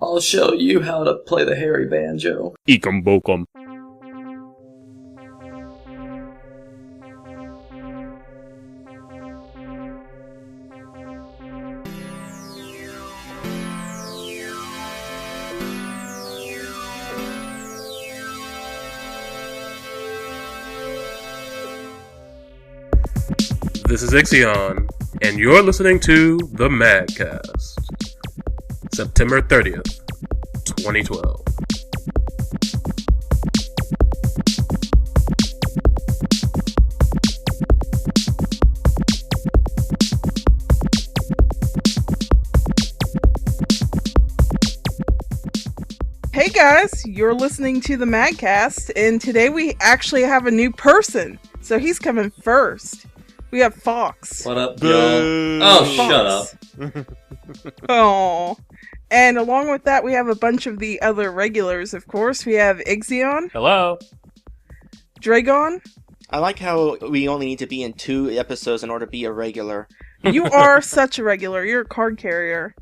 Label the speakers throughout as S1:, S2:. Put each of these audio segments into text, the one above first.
S1: I'll show you how to play the hairy banjo.
S2: Eekum bokum. This is Ixion, and you're listening to the MagCast. September 30th, 2012.
S3: Hey guys, you're listening to the MagCast, and today we actually have a new person, so he's coming first. We have Fox.
S1: What up, y'all? Oh, shut up.
S3: Oh. And along with that, we have a bunch of the other regulars, of course. We have Ixion.
S2: Hello.
S3: Dragon.
S4: I like how we only need to be in 2 episodes in order to be a regular.
S3: You are such a regular. You're a card carrier.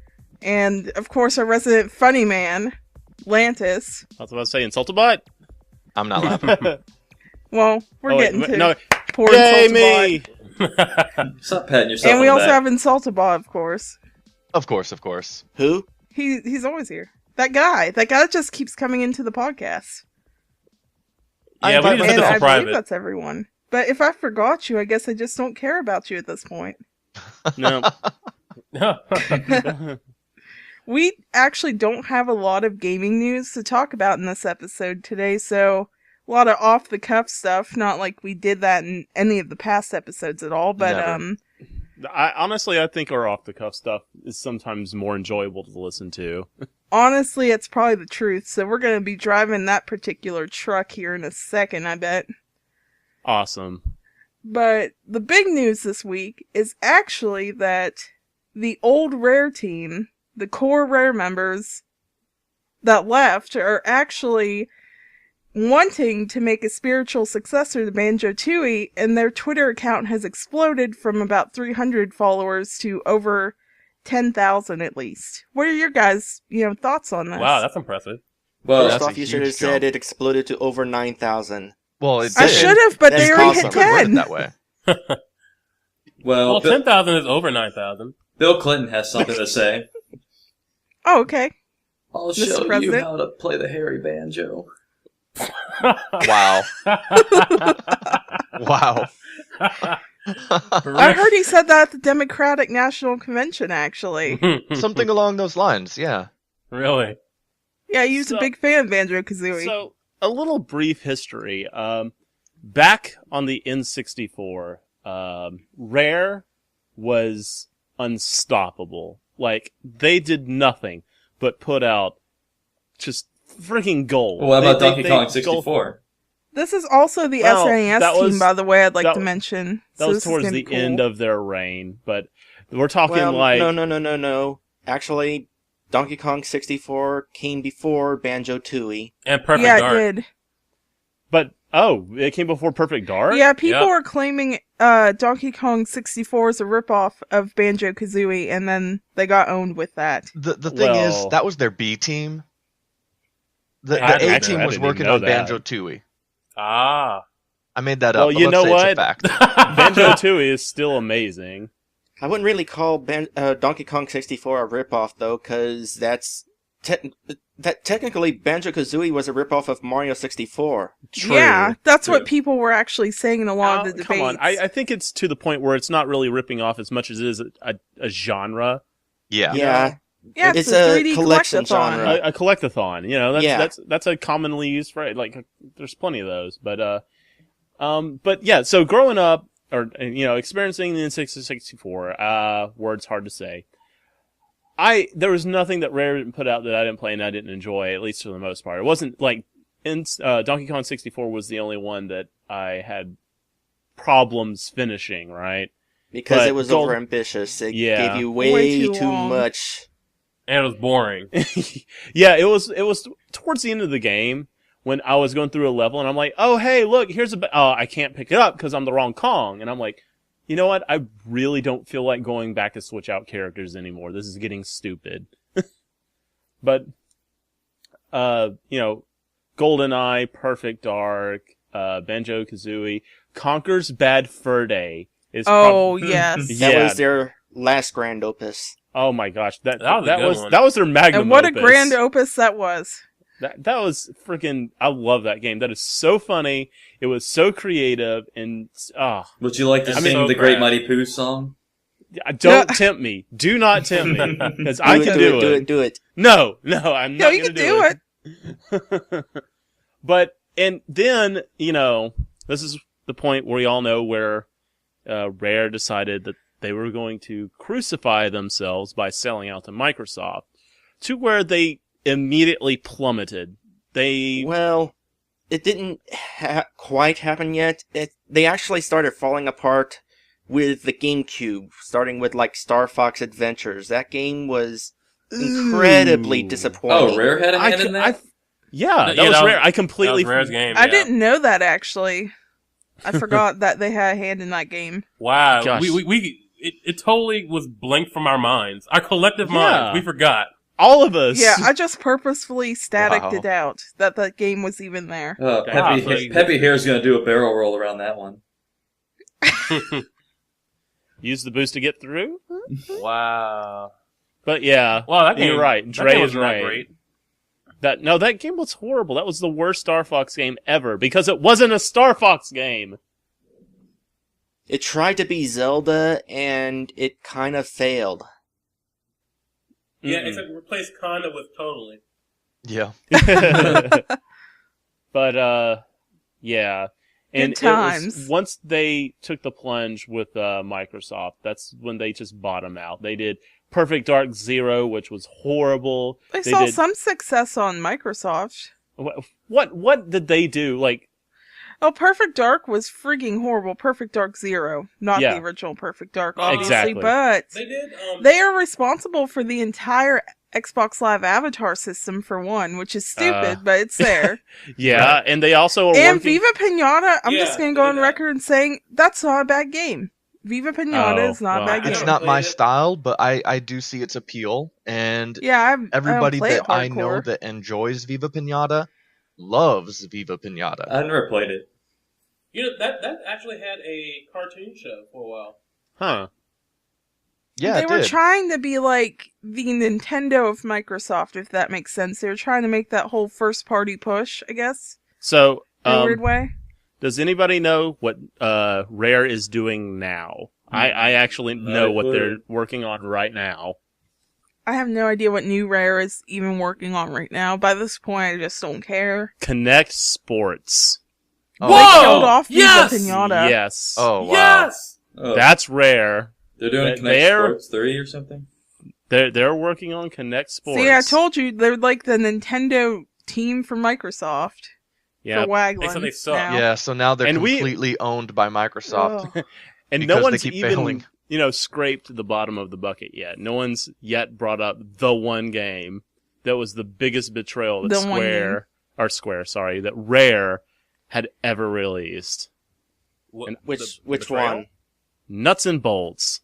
S3: And, of course, our resident funny man, Lantis.
S2: I was about to say Insultabot.
S5: I'm not laughing.
S3: Well, we're getting to
S2: no.
S3: poor
S2: Yay,
S3: Insultabot.
S2: me!
S1: Stop patting yourself
S3: And we
S1: on the
S3: also
S1: back.
S3: have Insultabot, of course.
S5: Of course.
S4: Who?
S3: He's always here. That guy that just keeps coming into the podcast.
S2: Yeah, we need to
S3: And
S2: put this
S3: I
S2: in
S3: believe
S2: private.
S3: that's everyone. But if I forgot you, I guess I just don't care about you at this point.
S2: No.
S3: We actually don't have a lot of gaming news to talk about in this episode today, so a lot of off-the-cuff stuff, not like we did that in any of the past episodes at all, but
S5: Never.
S2: I think our off-the-cuff stuff is sometimes more enjoyable to listen to.
S3: honestly, it's probably the truth, so we're going to be driving that particular truck here in a second, I bet.
S2: Awesome.
S3: But the big news this week is actually that the old Rare team, the core Rare members that left, are actually wanting to make a spiritual successor to Banjo-Tooie, and their Twitter account has exploded from about 300 followers to over 10,000 at least. What are your guys' thoughts on this?
S2: Wow, that's impressive.
S1: Well,
S5: That's
S4: First
S5: a
S4: off, you should have
S5: huge jump.
S4: said it exploded to over 9,000.
S5: Well, it
S3: I
S5: did.
S3: should have, but they
S4: That's
S3: already
S4: awesome.
S3: hit
S5: Good worded
S3: 10.
S5: that way.
S1: well,
S2: Well,
S1: Bill,
S2: 10,000 is over 9,000.
S1: Bill Clinton has something to say.
S3: Oh, okay.
S1: I'll
S3: Mr.
S1: show you
S3: President?
S1: how to play the hairy banjo.
S5: Wow. Wow.
S3: I heard he said that at the Democratic National Convention, actually.
S5: Something along those lines, yeah.
S2: Really?
S3: Yeah, he was a big fan of Banjo-Kazooie.
S2: So, a little brief history. Back on the N64, Rare was unstoppable. Like, they did nothing but put out just freaking gold.
S1: Well, what about
S2: They-
S1: Donkey
S2: they-
S1: Kong
S2: gold-
S1: 64?
S3: This is also the
S2: Well,
S3: SNES
S2: that
S3: team,
S2: was-
S3: by the way, I'd like
S2: that-
S3: to mention.
S2: That
S3: So
S2: was
S3: this is
S2: towards
S3: gonna
S2: the
S3: be cool.
S2: end of their reign, but we're talking
S4: Well,
S2: like...
S4: no. Actually, Donkey Kong 64 came before Banjo-Tooie.
S6: And Perfect
S3: Yeah,
S6: Dark.
S3: it did.
S2: But, it came before Perfect Dark?
S3: Yeah, people
S6: Yep.
S3: were claiming Donkey Kong 64 is a ripoff of Banjo-Kazooie, and then they got owned with that.
S5: The thing is,
S2: Well-
S5: that was their B team. The
S2: I
S5: A
S2: didn't
S5: team was
S2: even
S5: working
S2: know
S5: on
S2: that.
S5: Banjo-Tooie.
S6: Ah.
S5: I made that
S2: Well,
S5: up, but
S2: you
S5: let's
S2: know
S5: say it's a
S2: what?
S5: fact.
S2: Banjo-Tooie is still amazing.
S4: I wouldn't really call Donkey Kong 64 a ripoff, though, because technically Banjo-Kazooie was a ripoff of Mario 64.
S2: True.
S3: Yeah, that's what
S2: True.
S3: people were actually saying in a lot of the debates.
S2: Come on, I think it's to the point where it's not really ripping off as much as it is a genre.
S5: Yeah.
S4: Yeah.
S3: Yeah,
S4: It's
S3: a
S4: a
S3: 3D
S4: collection
S3: collectathon.
S4: genre.
S2: A collectathon,
S4: Yeah.
S2: that's a commonly used phrase. Like, there's plenty of those, but yeah. So growing up, or experiencing the N64, words hard to say. There was nothing that Rare didn't put out that I didn't play and I didn't enjoy, at least for the most part. It wasn't like Donkey Kong 64 was the only one that I had problems finishing, right?
S4: Because
S2: But
S4: it was
S2: Gold-
S4: overambitious. It
S2: Yeah.
S4: gave you
S3: Way
S4: way
S3: too
S4: too
S3: long.
S4: much.
S6: And it was boring.
S2: Yeah, it was towards the end of the game when I was going through a level and I'm like, oh, hey, look, I can't pick it up because I'm the wrong Kong. And I'm like, you know what? I really don't feel like going back to switch out characters anymore. This is getting stupid. But GoldenEye, Perfect Dark, Banjo-Kazooie, Conker's Bad Fur Day is
S3: yes.
S2: Yeah.
S4: That was their last grand opus.
S2: Oh my gosh, that
S6: was a good one.
S2: that was their magnum
S3: And what
S2: opus.
S3: a grand opus that was.
S2: That was freaking. I love that game. That is so funny. It was so creative and
S1: Would you like to
S6: It's
S1: sing
S6: so
S1: the Great
S6: bad.
S1: Mighty Pooh song?
S2: don't tempt me. Do not tempt me because I can
S4: Do it.
S2: No, I'm
S3: No,
S2: not
S3: you
S2: going
S3: can
S2: to
S3: do it.
S2: But and then this is the point where we all know where Rare decided that they were going to crucify themselves by selling out to Microsoft, to where they immediately plummeted.
S4: Well, it didn't quite happen yet. They actually started falling apart with the GameCube, starting with like Star Fox Adventures. That game was incredibly
S2: Ooh.
S4: disappointing.
S1: Oh, Rare had a hand in that?
S2: That
S6: Yeah,
S2: was
S6: that
S2: Rare.
S6: was-
S2: I completely
S6: That was Rare's game.
S3: I
S6: yeah.
S3: didn't know that, actually. I forgot that they had a hand in that game.
S6: Wow,
S2: Gosh.
S6: it totally was blinked from our minds. Our collective
S2: Yeah.
S6: minds. We forgot.
S2: all of us.
S3: Yeah, I just purposefully staticked
S5: Wow.
S3: it out that the game was even there.
S1: Peppy, Peppy Hare's going to do a barrel roll around that one.
S2: Use the boost to get through.
S6: Wow.
S2: But yeah,
S6: Wow, that game.
S2: you're right.
S6: That
S2: Dre
S6: game was
S2: is
S6: not
S2: right.
S6: great.
S2: That game was horrible. That was the worst Star Fox game ever because it wasn't a Star Fox game.
S4: It tried to be Zelda, and it kind of failed.
S6: Yeah,
S2: Mm-mm.
S6: except replace kinda with totally.
S5: Yeah.
S2: But yeah. And
S3: Good times.
S2: it was, once they took the plunge with Microsoft, that's when they just bottomed out. They did Perfect Dark Zero, which was horrible.
S3: They
S2: They
S3: saw
S2: did-
S3: some success on Microsoft.
S2: What did they do? Like,
S3: Oh, Perfect Dark was freaking horrible. Perfect Dark Zero. Not
S2: Yeah.
S3: the original Perfect Dark,
S6: Oh,
S3: obviously,
S2: exactly.
S3: but
S6: They did.
S3: they are responsible for the entire Xbox Live Avatar system for one, which is stupid, but it's there.
S2: yeah, and they also are
S3: And
S2: working...
S3: Viva Pinata, I'm
S6: Yeah,
S3: just going
S6: they
S3: to go
S6: did
S3: on
S6: that.
S3: record and saying that's not a bad game. Viva Pinata
S2: Oh,
S3: is not
S2: well,
S3: a bad game.
S5: It's
S6: Yeah.
S5: not my
S6: Played it.
S5: style, but I do see its appeal, and
S3: Yeah, I don't
S5: everybody
S3: play
S5: that
S3: it
S5: I know
S3: hardcore.
S5: that enjoys Viva Pinata loves Viva Pinata.
S1: I've never played it.
S6: You know, that actually had a cartoon show for a while.
S2: Huh.
S5: Yeah,
S3: They
S5: it
S3: were
S5: did.
S3: trying to be like the Nintendo of Microsoft, if that makes sense. They were trying to make that whole first party push, I guess,
S2: So,
S3: in a weird way.
S2: does anybody know what Rare is doing now? I actually know what they're working on right now.
S3: I have no idea what new Rare is even working on right now. By this point, I just don't care.
S2: Connect Sports.
S5: Oh,
S6: Whoa!
S3: Killed off
S6: Yes!
S3: Viva Pinata.
S2: Yes.
S5: Oh wow.
S6: Yes!
S1: Oh,
S2: That's Rare.
S1: they're doing
S2: that
S1: Connect
S2: they're-
S1: Sports 3 or something?
S2: They're working on Connect Sports.
S3: See, I told you they're like the Nintendo team for Microsoft.
S2: Yeah.
S3: For Waggling.
S6: Except they suck.
S3: now.
S5: Yeah, so now they're
S2: And we-
S5: completely owned by Microsoft.
S3: Ugh.
S2: And
S5: because
S2: no
S5: they
S2: one's
S5: keep
S2: even
S5: failing.
S2: scraped the bottom of the bucket yet. No one's yet brought up the one game that was the biggest betrayal that
S3: The one
S2: that Rare had ever released.
S6: What,
S4: Which
S6: betrayal?
S4: one?
S2: Nuts and Bolts.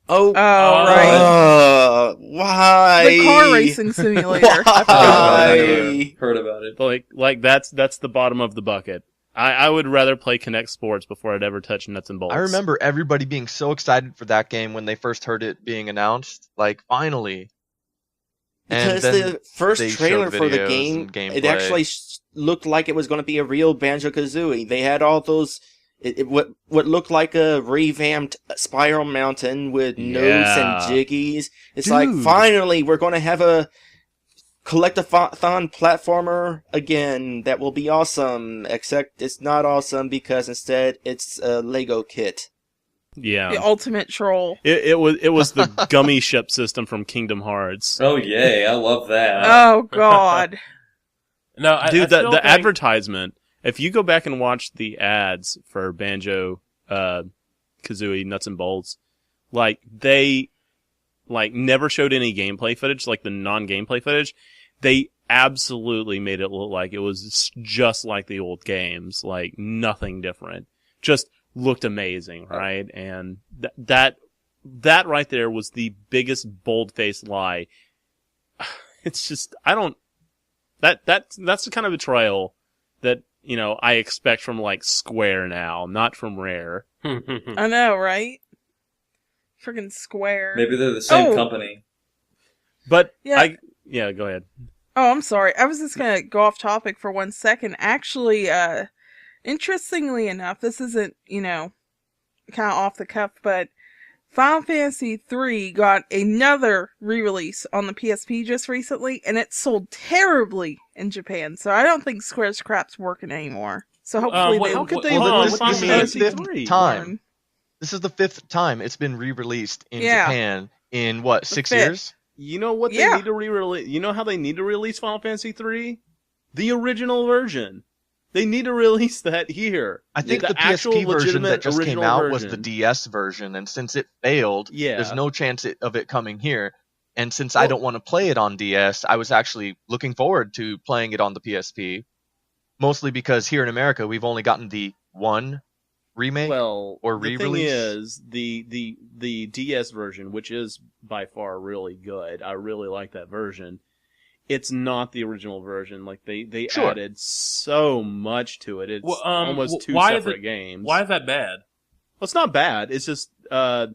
S4: Oh,
S3: Oh, right.
S4: Why?
S3: The car racing simulator.
S1: I never
S4: Why?
S1: heard about it.
S2: Like that's the bottom of the bucket. I would rather play Connect Sports before I'd ever touch Nuts and Bolts.
S5: I remember everybody being so excited for that game when they first heard it being announced. Like, finally. And
S4: Because
S5: then
S4: the first
S5: they showed
S4: trailer for the
S5: videos
S4: game,
S5: and
S4: it
S5: gameplay.
S4: actually looked like it was going to be a real Banjo-Kazooie. They had all those, what looked like a revamped Spiral Mountain with notes and
S2: Yeah.
S4: jiggies. It's like,
S2: Dude.
S4: finally, we're going to have a collectathon platformer again that will be awesome, except it's not awesome because instead it's a Lego kit.
S2: Yeah.
S3: The ultimate troll.
S2: It was the gummy ship system from Kingdom Hearts.
S1: Oh, yay. I love that.
S3: Oh, God.
S6: No, I
S2: Dude,
S6: still
S2: the
S6: think-
S2: advertisement, if you go back and watch the ads for Banjo, Kazooie, Nuts and Bolts, like, they, like, never showed any gameplay footage, like the non-gameplay footage. They absolutely made it look like it was just like the old games, like, nothing different. Just looked amazing, right? And that right there was the biggest bold-faced lie. It's just, That's the kind of betrayal that I expect from like Square now, not from Rare.
S3: I know, right? Friggin' Square.
S1: Maybe they're the same
S3: Oh.
S1: company.
S2: But
S3: Yeah.
S2: go ahead.
S3: Oh, I'm sorry. I was just gonna go off topic for 1 second. Actually, interestingly enough, this isn't, kind of off the cuff, but Final Fantasy III got another re-release on the PSP just recently, and it sold terribly in Japan. So I don't think Square's crap's working anymore. So hopefully
S6: What-
S3: they
S2: How
S6: what-
S2: could
S6: what-
S2: they
S6: hold on,
S2: ruin
S5: this
S6: what do
S2: Final
S6: you
S5: is
S6: mean?
S5: the
S2: Fantasy
S5: fifth
S2: III?
S5: time. This is the 5th time it's been re-released in
S3: Yeah.
S5: Japan in what, 6
S3: fifth.
S5: years?
S2: You know what they
S3: Yeah.
S2: need to re-release? You know how they need to release Final Fantasy III? The original version. They need to release that here.
S5: I think the
S2: actual
S5: PSP version that
S2: legitimate
S5: just came
S2: original
S5: out was the
S2: version.
S5: DS version, and since it failed,
S2: Yeah.
S5: there's no chance of it coming here. And since I
S2: Well-
S5: don't want to play it on DS, I was actually looking forward to playing it on the PSP, mostly because here in America we've only gotten the one remake.
S2: Well,
S5: or
S2: the thing
S5: re-release?
S2: is, the DS version, which is by far really good, I really like that version. It's not the original version. Like they
S5: Sure.
S2: added so much to it. It's
S6: Well,
S2: almost two
S6: why is
S2: separate
S6: it-
S2: games.
S6: Why is that bad?
S2: Well, it's not bad. It's just I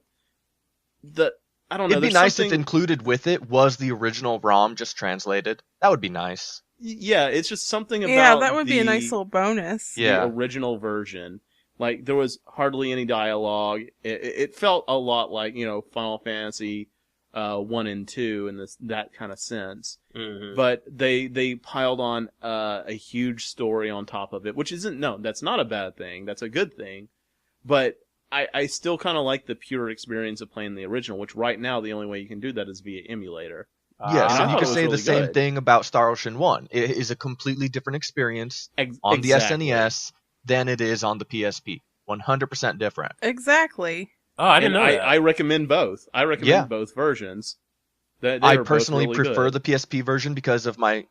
S2: don't know.
S5: It'd be
S2: there's
S5: nice
S2: something-
S5: if included with it was the original ROM just translated. That would be nice.
S2: Yeah, it's just something about
S3: Yeah, that would be a
S2: the-
S3: nice little bonus.
S2: the
S5: Yeah.
S2: original version. Like there was hardly any dialogue. It felt a lot like Final Fantasy 1 and 2 in that kind of sense.
S6: Mm-hmm.
S2: But they piled on a huge story on top of it, which that's not a bad thing. That's a good thing. But I still kind of like the pure experience of playing the original, which right now the only way you can do that is via emulator.
S5: Yes,
S2: I
S5: and you
S2: thought
S5: could
S2: it was
S5: say the
S2: really
S5: same
S2: good.
S5: thing about Star Ocean 1. It is a completely different experience on the
S2: Exactly.
S5: SNES than it is on the PSP. 100% different.
S3: Exactly.
S6: Oh, I didn't
S2: And
S6: know that.
S2: I recommend both. I recommend
S5: Yeah.
S2: both versions. They
S5: I
S2: are both
S5: personally
S2: really
S5: prefer
S2: good.
S5: the PSP version because of my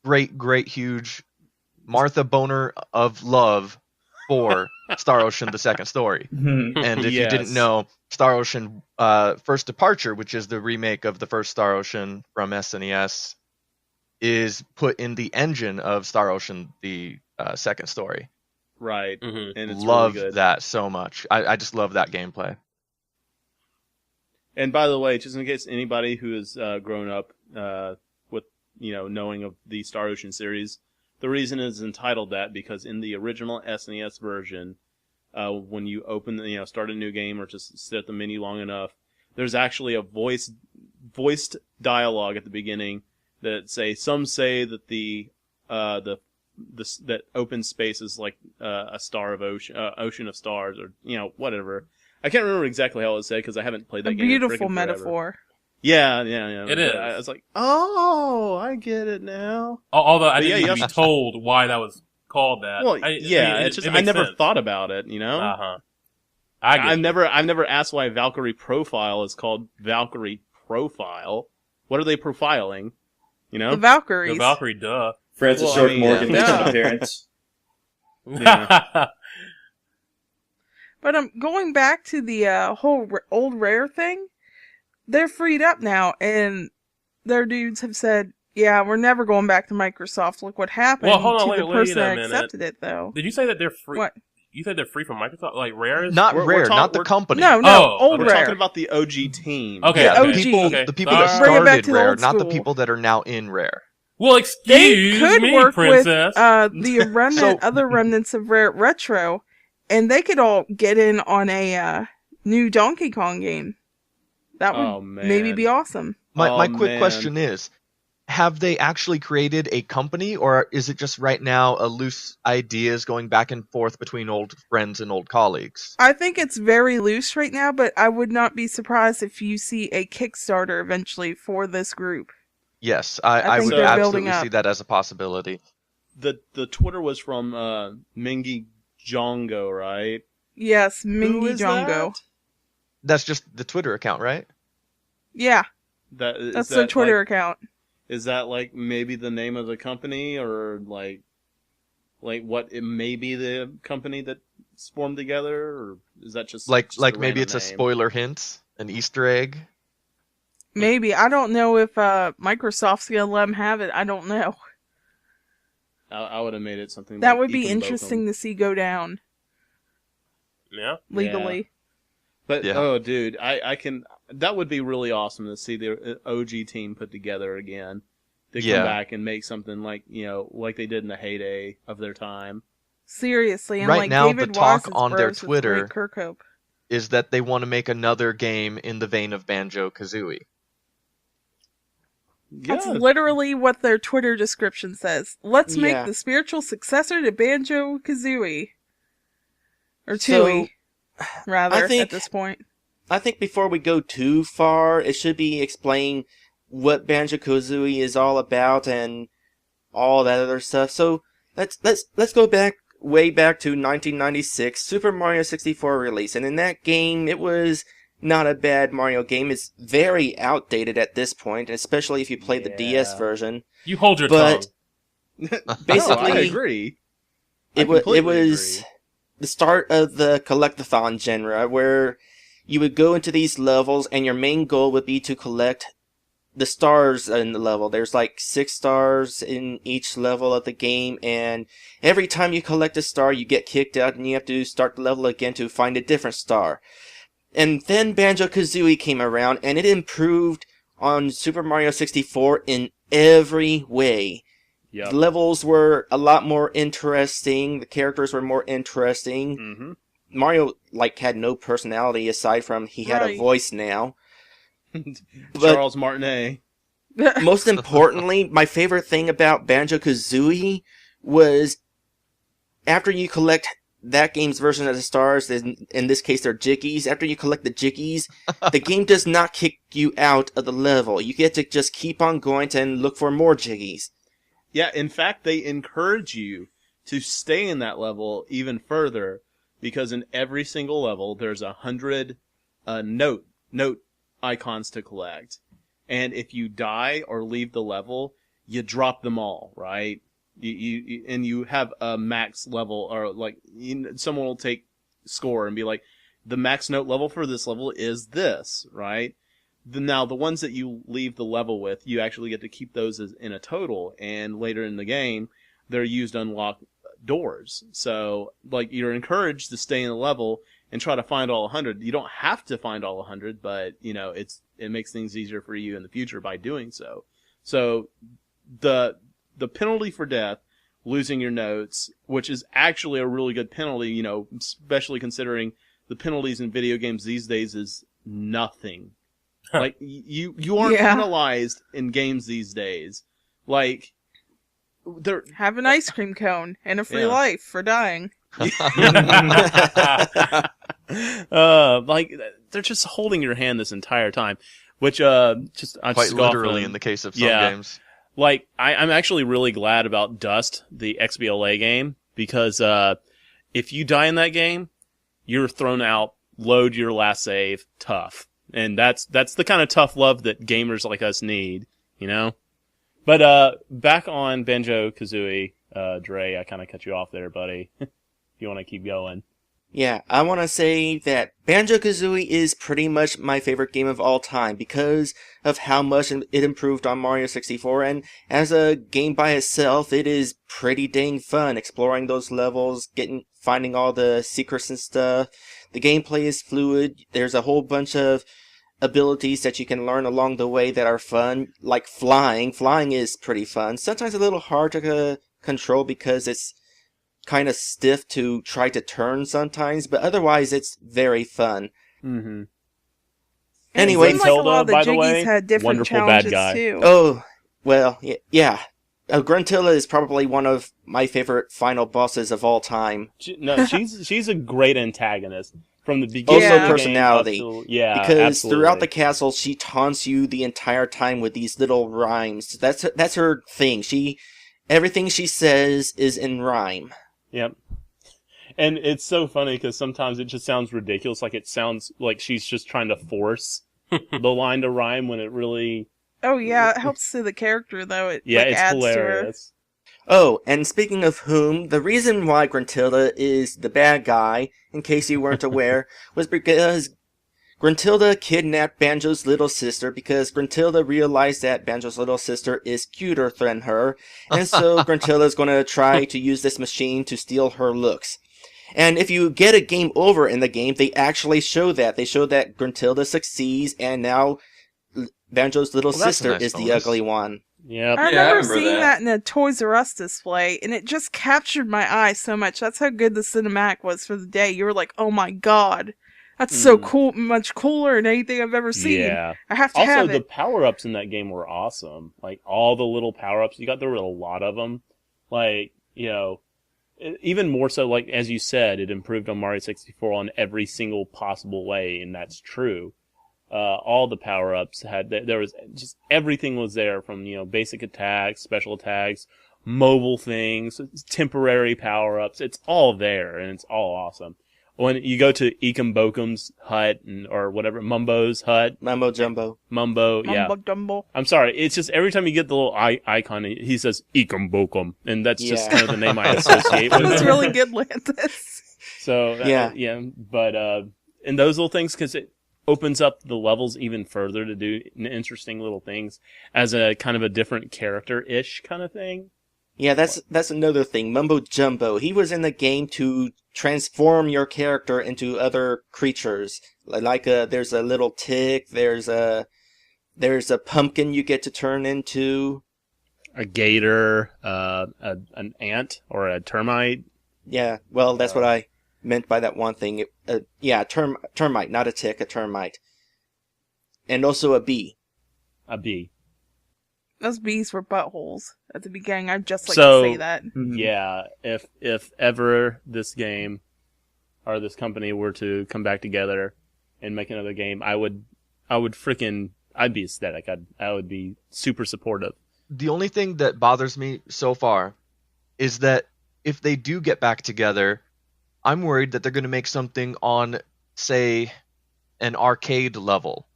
S5: great, huge Martha Boner of love for Star Ocean: The Second Story. And if you didn't
S2: Yes.
S5: know, Star Ocean First Departure, which is the remake of the first Star Ocean from SNES, is put in the engine of Star Ocean: The Second Story.
S2: Right.
S6: Mhm.
S2: And it's
S5: Love
S2: really good.
S5: that so much. I just love that gameplay.
S2: And by the way, just in case anybody who has grown up with knowing of the Star Ocean series, the reason it's entitled that because in the original SNES version, when you open start a new game or just sit at the menu long enough, there's actually a voiced dialogue at the beginning that some say that that open space is like a star of ocean of stars, or whatever. I can't remember exactly how it was said because I haven't played that
S3: A
S2: game in
S3: beautiful
S2: frickin' forever.
S3: metaphor.
S2: Yeah.
S6: It is.
S2: I was like, oh, I get it now.
S6: Although I
S2: But yeah,
S6: didn't
S2: you
S6: need to
S2: have
S6: be told why that was called that.
S2: Well,
S6: I
S2: it's just I
S6: makes
S2: never
S6: sense.
S2: thought about it.
S6: Uh-huh. I get
S2: I've
S6: you.
S2: never asked why Valkyrie Profile is called Valkyrie Profile. What are they profiling?
S3: The Valkyries.
S6: The Valkyrie, duh.
S1: Francis
S2: Well, I
S1: York
S2: mean,
S1: Morgan makes
S3: yeah.
S1: an appearance.
S2: Yeah.
S3: But going back to the whole old Rare thing, they're freed up now, and their dudes have said, yeah, we're never going back to Microsoft. Look what happened
S6: Well, hold on,
S3: to
S6: wait
S3: the person
S6: a
S3: that
S6: minute.
S3: accepted it, though.
S6: Did you say that they're free?
S3: What?
S6: You said they're free from Microsoft? Like Rare is?
S5: Not
S2: We're
S5: Rare,
S2: talk-
S5: not the
S2: we're-
S5: company.
S3: No,
S6: Oh,
S3: old
S2: We're
S3: Rare.
S2: talking about the OG team.
S6: Okay,
S3: Yeah,
S6: okay.
S3: OG.
S5: The people that
S6: Sorry.
S3: Bring it back
S5: started
S3: to the
S5: Rare,
S3: old
S5: not the
S3: school.
S5: people that are now in Rare.
S6: Well,
S3: They
S6: excuse
S3: could
S6: me,
S3: work
S6: princess.
S3: with the other remnants of Rare Retro, and they could all get in on a new Donkey Kong game. That would
S2: Oh, man.
S3: maybe be awesome.
S5: My
S2: Oh,
S5: quick
S2: man.
S5: question is, have they actually created a company, or is it just right now a loose ideas going back and forth between old friends and old colleagues?
S3: I think it's very loose right now, but I would not be surprised if you see a Kickstarter eventually for this group.
S5: Yes,
S3: I
S5: I
S3: think
S5: would
S3: they're building
S5: absolutely
S3: up.
S5: see that as a possibility.
S2: The Twitter was from Mingy Jongo, right?
S3: Yes,
S2: Who
S3: Mingy
S2: is
S3: Jongo.
S2: that?
S5: That's just the Twitter account, right?
S3: Yeah,
S2: Is
S3: that's
S2: that
S3: their Twitter
S2: like,
S3: account.
S2: Is that like maybe the name of the company, or like what it may be the company that formed together, or is that just
S5: Like
S2: a
S5: maybe
S2: random
S5: it's a
S2: name?
S5: spoiler hint, an Easter egg.
S3: Maybe. I don't know if Microsoft's going to let them have it. I don't know.
S2: I would have made it something
S3: That
S2: like
S3: would be
S2: Ikum
S3: interesting
S2: Bokum.
S3: to see go down
S6: Yeah.
S3: legally.
S2: But
S5: Yeah.
S2: oh, dude, I can. That would be really awesome to see the OG team put together again. To come
S5: Yeah.
S2: back and make something like like they did in the heyday of their time.
S3: Seriously, and
S5: Right
S3: like
S5: now, the
S3: David
S5: talk
S3: Wass is
S5: on their
S3: bros with
S5: Twitter-
S3: Ray Kirkhope.
S5: Is that they want to make another game in the vein of Banjo-Kazooie.
S3: That's
S2: Yeah,
S3: literally what their Twitter description says. Let's
S4: Yeah.
S3: make the spiritual successor to Banjo-Kazooie. Or
S4: So,
S3: Tooie, rather,
S4: think-
S3: at this point.
S4: I think before we go too far, it should be explained what Banjo-Kazooie is all about and all that other stuff. So let's go back way back to 1996, Super Mario 64 release, and in that game it was not a bad Mario game. It's very outdated at this point, especially if you play the DS
S2: Yeah.
S4: version.
S6: You hold your
S4: But
S6: tongue.
S4: basically,
S2: I agree.
S4: it
S2: I completely
S4: was
S2: agree.
S4: the start of the collectathon genre, where you would go into these levels and your main goal would be to collect the stars in the level. There's like 6 stars in each level of the game, and every time you collect a star, you get kicked out and you have to start the level again to find a different star. And then Banjo-Kazooie came around, and it improved on Super Mario 64 in every way.
S2: Yep.
S4: The levels were a lot more interesting, the characters were more interesting.
S2: Mm-hmm.
S4: Mario, had no personality aside from he had a
S3: Right.
S4: voice now. But
S2: Charles Martinet.
S4: most importantly, my favorite thing about Banjo-Kazooie was after you collect that game's version of the stars, in this case they're Jiggies, after you collect the Jiggies, the game does not kick you out of the level. You get to just keep on going and look for more Jiggies.
S2: Yeah, in fact, they encourage you to stay in that level even further, because in every single level there's 100 note icons to collect, and if you die or leave the level, you drop them all, right? You have a max level, or someone will take score and be like, the max note level for this level is this, right? Now the ones that you leave the level with, you actually get to keep those in a total, and later in the game they're used to unlock doors. So you're encouraged to stay in the level and try to find all 100. You don't have to find all 100, but it makes things easier for you in the future by doing so. So the penalty for death, losing your notes, which is actually a really good penalty, especially considering the penalties in video games these days is nothing. You aren't
S3: Yeah.
S2: penalized in games these days. They're
S3: Have an ice cream cone and a free
S2: Yeah.
S3: life for dying.
S2: they're just holding your hand this entire time, which I'm
S5: Quite literally in the case of some
S2: Yeah.
S5: games.
S2: I'm actually really glad about Dust, the XBLA game, because if you die in that game, you're thrown out. Load your last save, tough, and that's the kind of tough love that gamers like us need, But back on Banjo-Kazooie, Dre, I kind of cut you off there, buddy. If you want to keep going.
S4: Yeah, I want to say that Banjo-Kazooie is pretty much my favorite game of all time because of how much it improved on Mario 64, and as a game by itself, it is pretty dang fun exploring those levels, finding all the secrets and stuff. The gameplay is fluid. There's a whole bunch of abilities that you can learn along the way that are fun, like flying. Flying is pretty fun. Sometimes a little hard to control because it's kind of stiff to try to turn sometimes, but otherwise it's very fun.
S2: Mm-hmm.
S3: And
S4: Anyway,
S3: it seemed like a lot of the
S2: by the
S3: Jiggies
S2: way,
S3: had different
S2: wonderful bad
S3: challenges
S2: guy.
S3: too.
S4: Oh, well, yeah. Gruntilla is probably one of my favorite final bosses of all time.
S2: She's a great antagonist from the beginning.
S4: Also
S2: of the game
S4: personality,
S2: up to- yeah,
S4: because
S2: absolutely.
S4: throughout the castle, she taunts you the entire time with these little rhymes. That's her thing. Everything she says is in rhyme.
S2: Yep. And it's so funny because sometimes it just sounds ridiculous. It sounds like she's just trying to force the line to rhyme when it really...
S3: Oh yeah, it helps to the character though. It
S2: Yeah, it's
S3: adds
S2: hilarious.
S4: Oh, and speaking of whom, the reason why Gruntilla is the bad guy, in case you weren't aware, was because Gruntilda kidnapped Banjo's little sister because Gruntilda realized that Banjo's little sister is cuter than her, and so Gruntilda's going to try to use this machine to steal her looks. And if you get a game over in the game, they actually show that. They show that Gruntilda succeeds, and now Banjo's little
S5: Well, that's a
S4: sister
S5: nice
S4: is the
S5: bonus.
S4: ugly one.
S2: Yep.
S3: I
S1: Yeah, I
S3: remember
S1: remember
S3: seeing
S1: that.
S3: that in a Toys R Us display, and it just captured my eye so much. That's how good the cinematic was for the day. You were like, "Oh my god, that's so cool! Much cooler than anything I've ever seen."
S2: Yeah.
S3: I have to
S2: Also,
S3: have
S2: the
S3: it.
S2: power-ups in that game were awesome. Like, all the little power-ups. There were a lot of them. Like, even more so, like, as you said, it improved on Mario 64 on every single possible way, and that's true. All the power-ups there was just, everything was there from, basic attacks, special attacks, mobile things, temporary power-ups. It's all there, and it's all awesome. When you go to Ekambokum's hut, or whatever, Mumbo's hut,
S4: Mumbo Jumbo.
S2: Mumbo, yeah.
S3: Mumbo jumbo.
S2: I'm sorry. It's just every time you get the little icon, he says Ekambokum, and that's just
S4: Yeah.
S2: kind of the name I associate with
S3: It's
S2: him.
S3: really good, Lantis.
S2: So
S4: Yeah.
S2: But and those little things, because it opens up the levels even further to do interesting little things as a kind of a different character-ish kind of thing.
S4: Yeah, that's another thing. Mumbo Jumbo. He was in the game to transform your character into other creatures. Like there's a little tick. There's a pumpkin you get to turn into.
S2: A gator, an ant, or a termite.
S4: Yeah, well, that's what I meant by that one thing. Termite, not a tick, a termite. And also a bee.
S2: A bee.
S3: Those bees were buttholes at the beginning. I'd just like
S2: So-
S3: to say that.
S2: Yeah, if ever this game or this company were to come back together and make another game, I'd be ecstatic. I would be super supportive.
S5: The only thing that bothers me so far is that if they do get back together, I'm worried that they're going to make something on, say, an arcade level.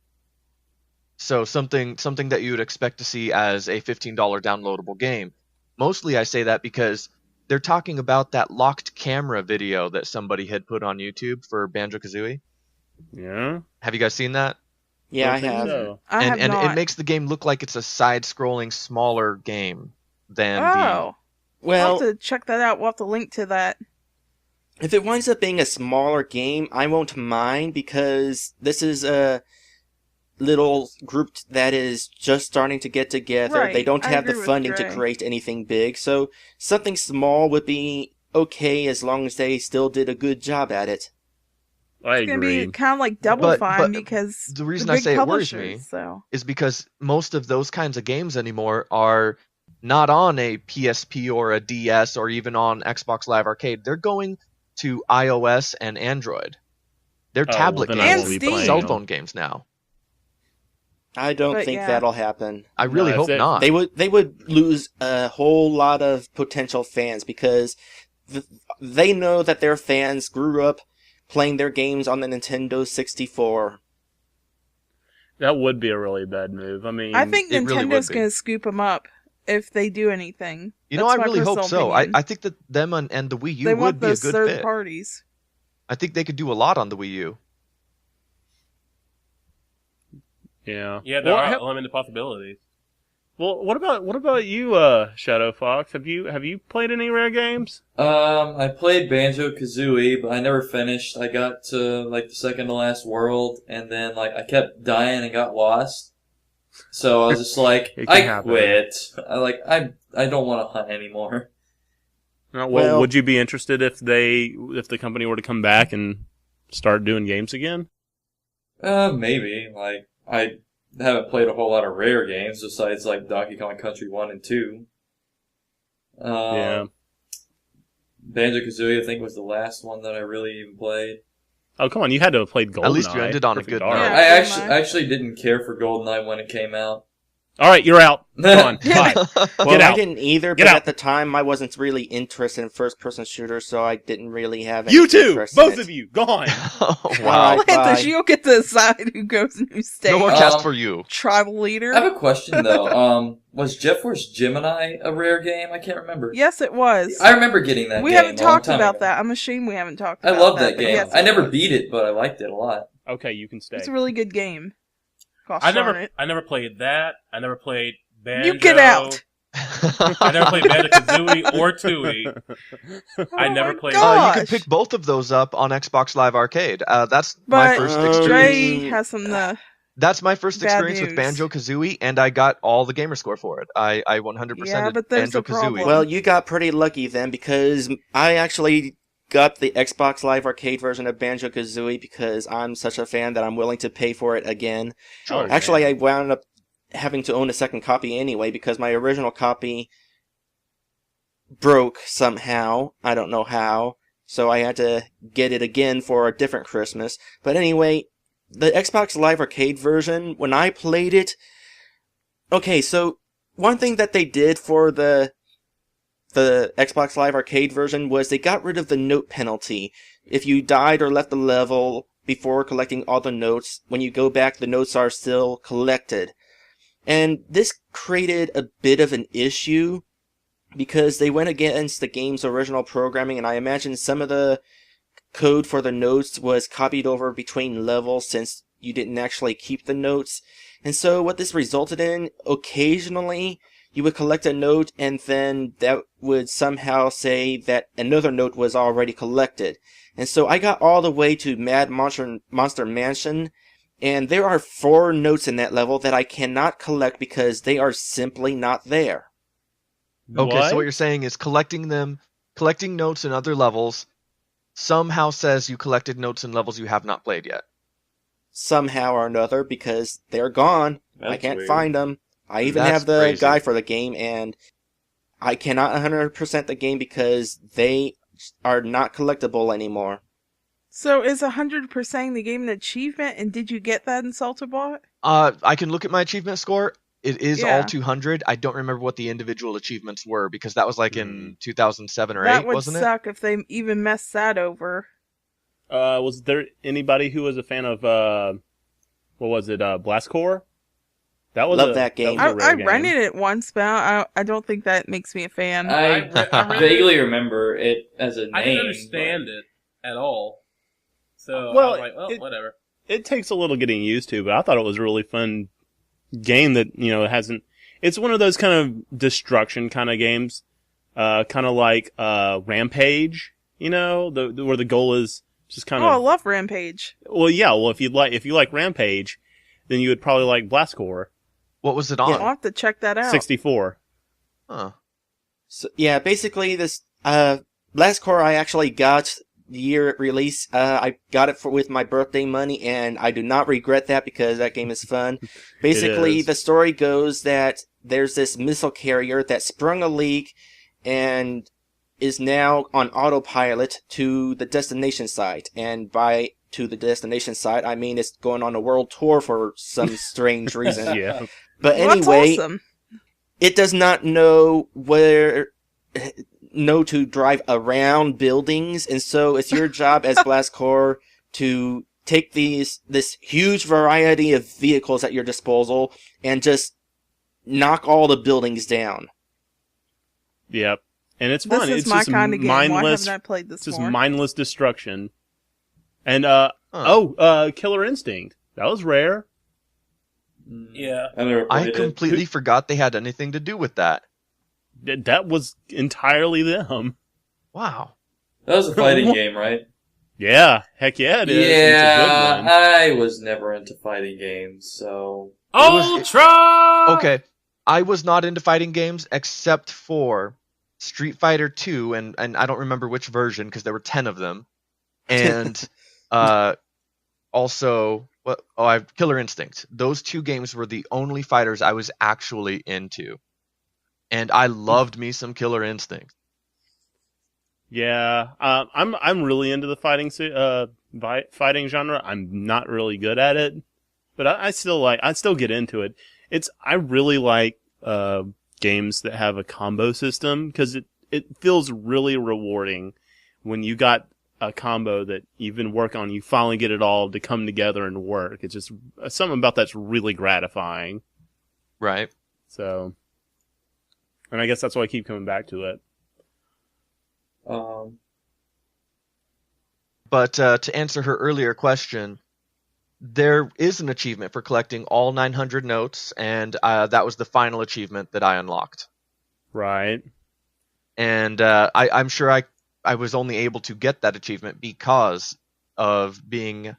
S5: So something that you would expect to see as a $15 downloadable game. Mostly I say that because they're talking about that locked camera video that somebody had put on YouTube for Banjo-Kazooie.
S2: Yeah,
S5: Have you guys seen that?
S4: Yeah, I
S2: Don't think
S4: have.
S2: so.
S3: I have
S5: and
S3: not.
S5: it makes the game look like it's a side-scrolling, smaller game than
S3: Oh, I'll
S4: Well,
S3: have to check that out. We'll have to link to that.
S4: if it winds up being a smaller game, I won't mind because this is a little group that is just starting to get together.
S3: Right,
S4: They don't
S3: I
S4: have the
S3: agree with
S4: funding to
S3: Dre.
S4: create anything big, so something small would be okay as long as they still did a good job at it.
S2: I
S3: It's gonna
S2: agree.
S3: be kind of like Double
S5: But-
S3: Fine
S5: but
S3: because
S5: the reason
S3: the
S5: I
S3: big
S5: say it worries
S3: publishers,
S5: me
S3: So
S5: is because most of those kinds of games anymore are not on a PSP or a DS or even on Xbox Live Arcade. They're going to iOS and Android. They're
S2: Oh,
S5: tablet
S2: well,
S3: then I
S5: games,
S3: won't be
S5: and
S3: playing
S5: cell
S2: them.
S5: phone games now.
S4: I don't
S3: But
S4: think
S3: yeah.
S4: that'll happen.
S5: I really
S2: No,
S5: hope
S2: if
S5: not.
S4: They would lose a whole lot of potential fans because they know that their fans grew up playing their games on the Nintendo 64.
S2: That would be a really bad move. I mean,
S3: I think
S5: it really
S3: Nintendo's
S5: would be.
S3: gonna scoop them up if they do anything.
S5: You know,
S3: That's
S5: I
S3: my
S5: really hope
S3: personal
S5: so.
S3: opinion.
S5: I think that them and the Wii U
S3: they
S5: would
S3: want
S5: be a
S3: those
S5: good
S3: third
S5: fit.
S3: parties.
S5: I think they could do a lot on the Wii U.
S2: yeah.
S6: Yeah, there
S2: Well,
S6: are unlimited possibilities.
S2: Well, what about you, Shadow Fox? Have you played any Rare games?
S1: I played Banjo-Kazooie, but I never finished. I got to, like, the second to last world, and then, like, I kept dying and got lost. So I was just like,
S2: It can
S1: I
S2: happen.
S1: quit. I don't want to hunt anymore.
S2: Well,
S4: Well-
S2: would you be interested if the company were to come back and start doing games again?
S1: Maybe. Like, I haven't played a whole lot of Rare games besides, like, Donkey Kong Country 1 and 2.
S2: Yeah.
S1: Banjo-Kazooie, I think, was the last one that I really even played.
S2: Oh, come on! You had to have played GoldenEye.
S5: At least you ended on a
S2: Perfect
S5: good
S2: Dark.
S5: note.
S3: Yeah.
S1: I actually didn't care for GoldenEye when it came out.
S2: All right, you're out. Gone. Bye.
S4: Well,
S2: Get
S4: I
S2: out.
S4: didn't either,
S2: Get
S4: but
S2: out.
S4: at the time I wasn't really interested in first-person shooters, so I didn't really have any
S2: You too,
S4: interest in
S2: both
S4: it.
S2: of you, gone.
S5: Oh,
S4: All
S5: wow.
S4: right.
S3: Lantis,
S4: bye.
S3: you'll get to decide who goes and who stays.
S5: No more
S1: Um,
S5: cast for you.
S3: Tribal
S1: I
S3: leader.
S1: have a question though. Was Jet Force Gemini a Rare game? I can't remember.
S3: Yes, it was.
S1: I remember getting that
S3: we
S1: game
S3: haven't
S1: a long
S3: talked
S1: time
S3: about
S1: ago.
S3: that. I'm ashamed we haven't talked
S1: I
S3: about
S1: love
S3: that.
S1: that
S3: but
S1: game.
S3: yes,
S1: I
S3: it
S1: never
S3: was.
S1: beat it, but I liked it a lot.
S2: Okay, you can stay.
S3: It's a really good game. Gosh
S6: I
S3: darn it.
S6: never played that. I never played Banjo.
S3: You get out!
S6: I never played Banjo-Kazooie or Tooie. I never
S3: my
S6: played.
S3: God.
S5: You can pick both of those up on Xbox Live Arcade. That's
S3: But
S5: my first
S4: Oh,
S5: experience.
S3: Dre has some
S5: That's my first
S3: bad
S5: experience with
S3: news.
S5: Banjo-Kazooie, and I got all the gamer score for it. I 100%
S3: Yeah, but there's a problem.
S5: Banjo-Kazooie.
S4: Well, you got pretty lucky then, because I actually got the Xbox Live Arcade version of Banjo-Kazooie because I'm such a fan that I'm willing to pay for it again.
S2: Sure.
S4: Actually, I wound up having to own a second copy anyway because my original copy broke somehow. I don't know how. So I had to get it again for a different Christmas. But anyway, the Xbox Live Arcade version, when I played it... Okay, so one thing that they did for the Xbox Live Arcade version was they got rid of the note penalty. If you died or left the level before collecting all the notes, when you go back, the notes are still collected. And this created a bit of an issue because they went against the game's original programming, and I imagine some of the code for the notes was copied over between levels since you didn't actually keep the notes. And so what this resulted in, occasionally you would collect a note and then that would somehow say that another note was already collected. And so I got all the way to Mad Monster Mansion, and there are 4 notes in that level that I cannot collect because they are simply not there.
S5: Okay, so what you're saying is collecting notes in other levels somehow says you collected notes in levels you have not played yet.
S4: Somehow or another, because they're gone. I
S1: That's
S4: can't
S1: weird.
S4: find them. I even
S5: That's
S4: have the
S5: crazy.
S4: guide for the game, and I cannot 100% the game because they are not collectible anymore.
S3: So is 100% the game an achievement, and did you get that in Salterbot?
S5: I can look at my achievement score. It is
S3: Yeah.
S5: all 200. I don't remember what the individual achievements were because that was like in 2007 or
S3: That
S5: 8,
S3: would
S5: wasn't it?
S3: suck if they even messed that over.
S2: Was there anybody who was a fan of what was it? Blast Corps? That was
S4: Love that game.
S2: was a rare
S3: I
S2: game.
S3: rented it once, but I don't think that makes me a fan.
S1: I
S6: I read
S1: vaguely remember it as a name.
S6: I didn't understand it at all. So
S2: Well,
S6: I was like, well, whatever.
S2: It takes a little getting used to, but I thought it was a really fun game that, hasn't... It's one of those kind of destruction kind of games, kind of like Rampage, where the goal is just kind
S3: Oh, I
S2: of...
S3: love Rampage.
S2: Well, yeah, well, if you like Rampage, then you would probably like Blast Corps.
S5: What was it on?
S3: I'll have to check that out.
S2: 64.
S5: Huh.
S4: So, yeah, basically this Last Core I actually got the year it released. I got it with my birthday money, and I do not regret that because that game is fun. Basically,
S2: is.
S4: the story goes that there's this missile carrier that sprung a leak and is now on autopilot to the destination site. And by to the destination site, I mean it's going on a world tour for some strange reason.
S2: Yeah.
S4: But
S3: Well,
S4: anyway,
S3: that's awesome.
S4: it does not know to drive around buildings, and so it's your job as Blastcore to take this huge variety of vehicles at your disposal and just knock all the buildings down.
S2: Yep. And it's
S3: This
S2: fun.
S3: is
S2: It's
S3: my
S2: just
S3: kind of game. Why
S2: mindless.
S3: haven't I played
S2: It's
S3: this
S2: just
S3: more?
S2: mindless destruction. And Killer Instinct. That was rare.
S6: Yeah.
S1: I never
S5: I
S1: played it.
S5: completely forgot they had anything to do with that.
S2: That was entirely them.
S5: Wow.
S1: That was a fighting game, right?
S2: Yeah, heck yeah, it is. It's a
S1: Yeah,
S2: good one.
S1: I was never into fighting games, so
S6: Ultra!
S5: Okay, I was not into fighting games except for Street Fighter 2, and I don't remember which version because there were 10 of them. And also, I have Killer Instinct. Those 2 games were the only fighters I was actually into. And I loved me some Killer Instinct.
S2: Yeah, I'm really into the fighting genre. I'm not really good at it, but I still get into it. I really like games that have a combo system because it feels really rewarding when you got a combo that you've been working on. You finally get it all to come together and work. It's just something about that's really gratifying.
S5: Right.
S2: So, and I guess that's why I keep coming back to it.
S5: But to answer her earlier question, there is an achievement for collecting all 900 notes, and that was the final achievement that I unlocked.
S2: Right.
S5: And I'm sure I was only able to get that achievement because of being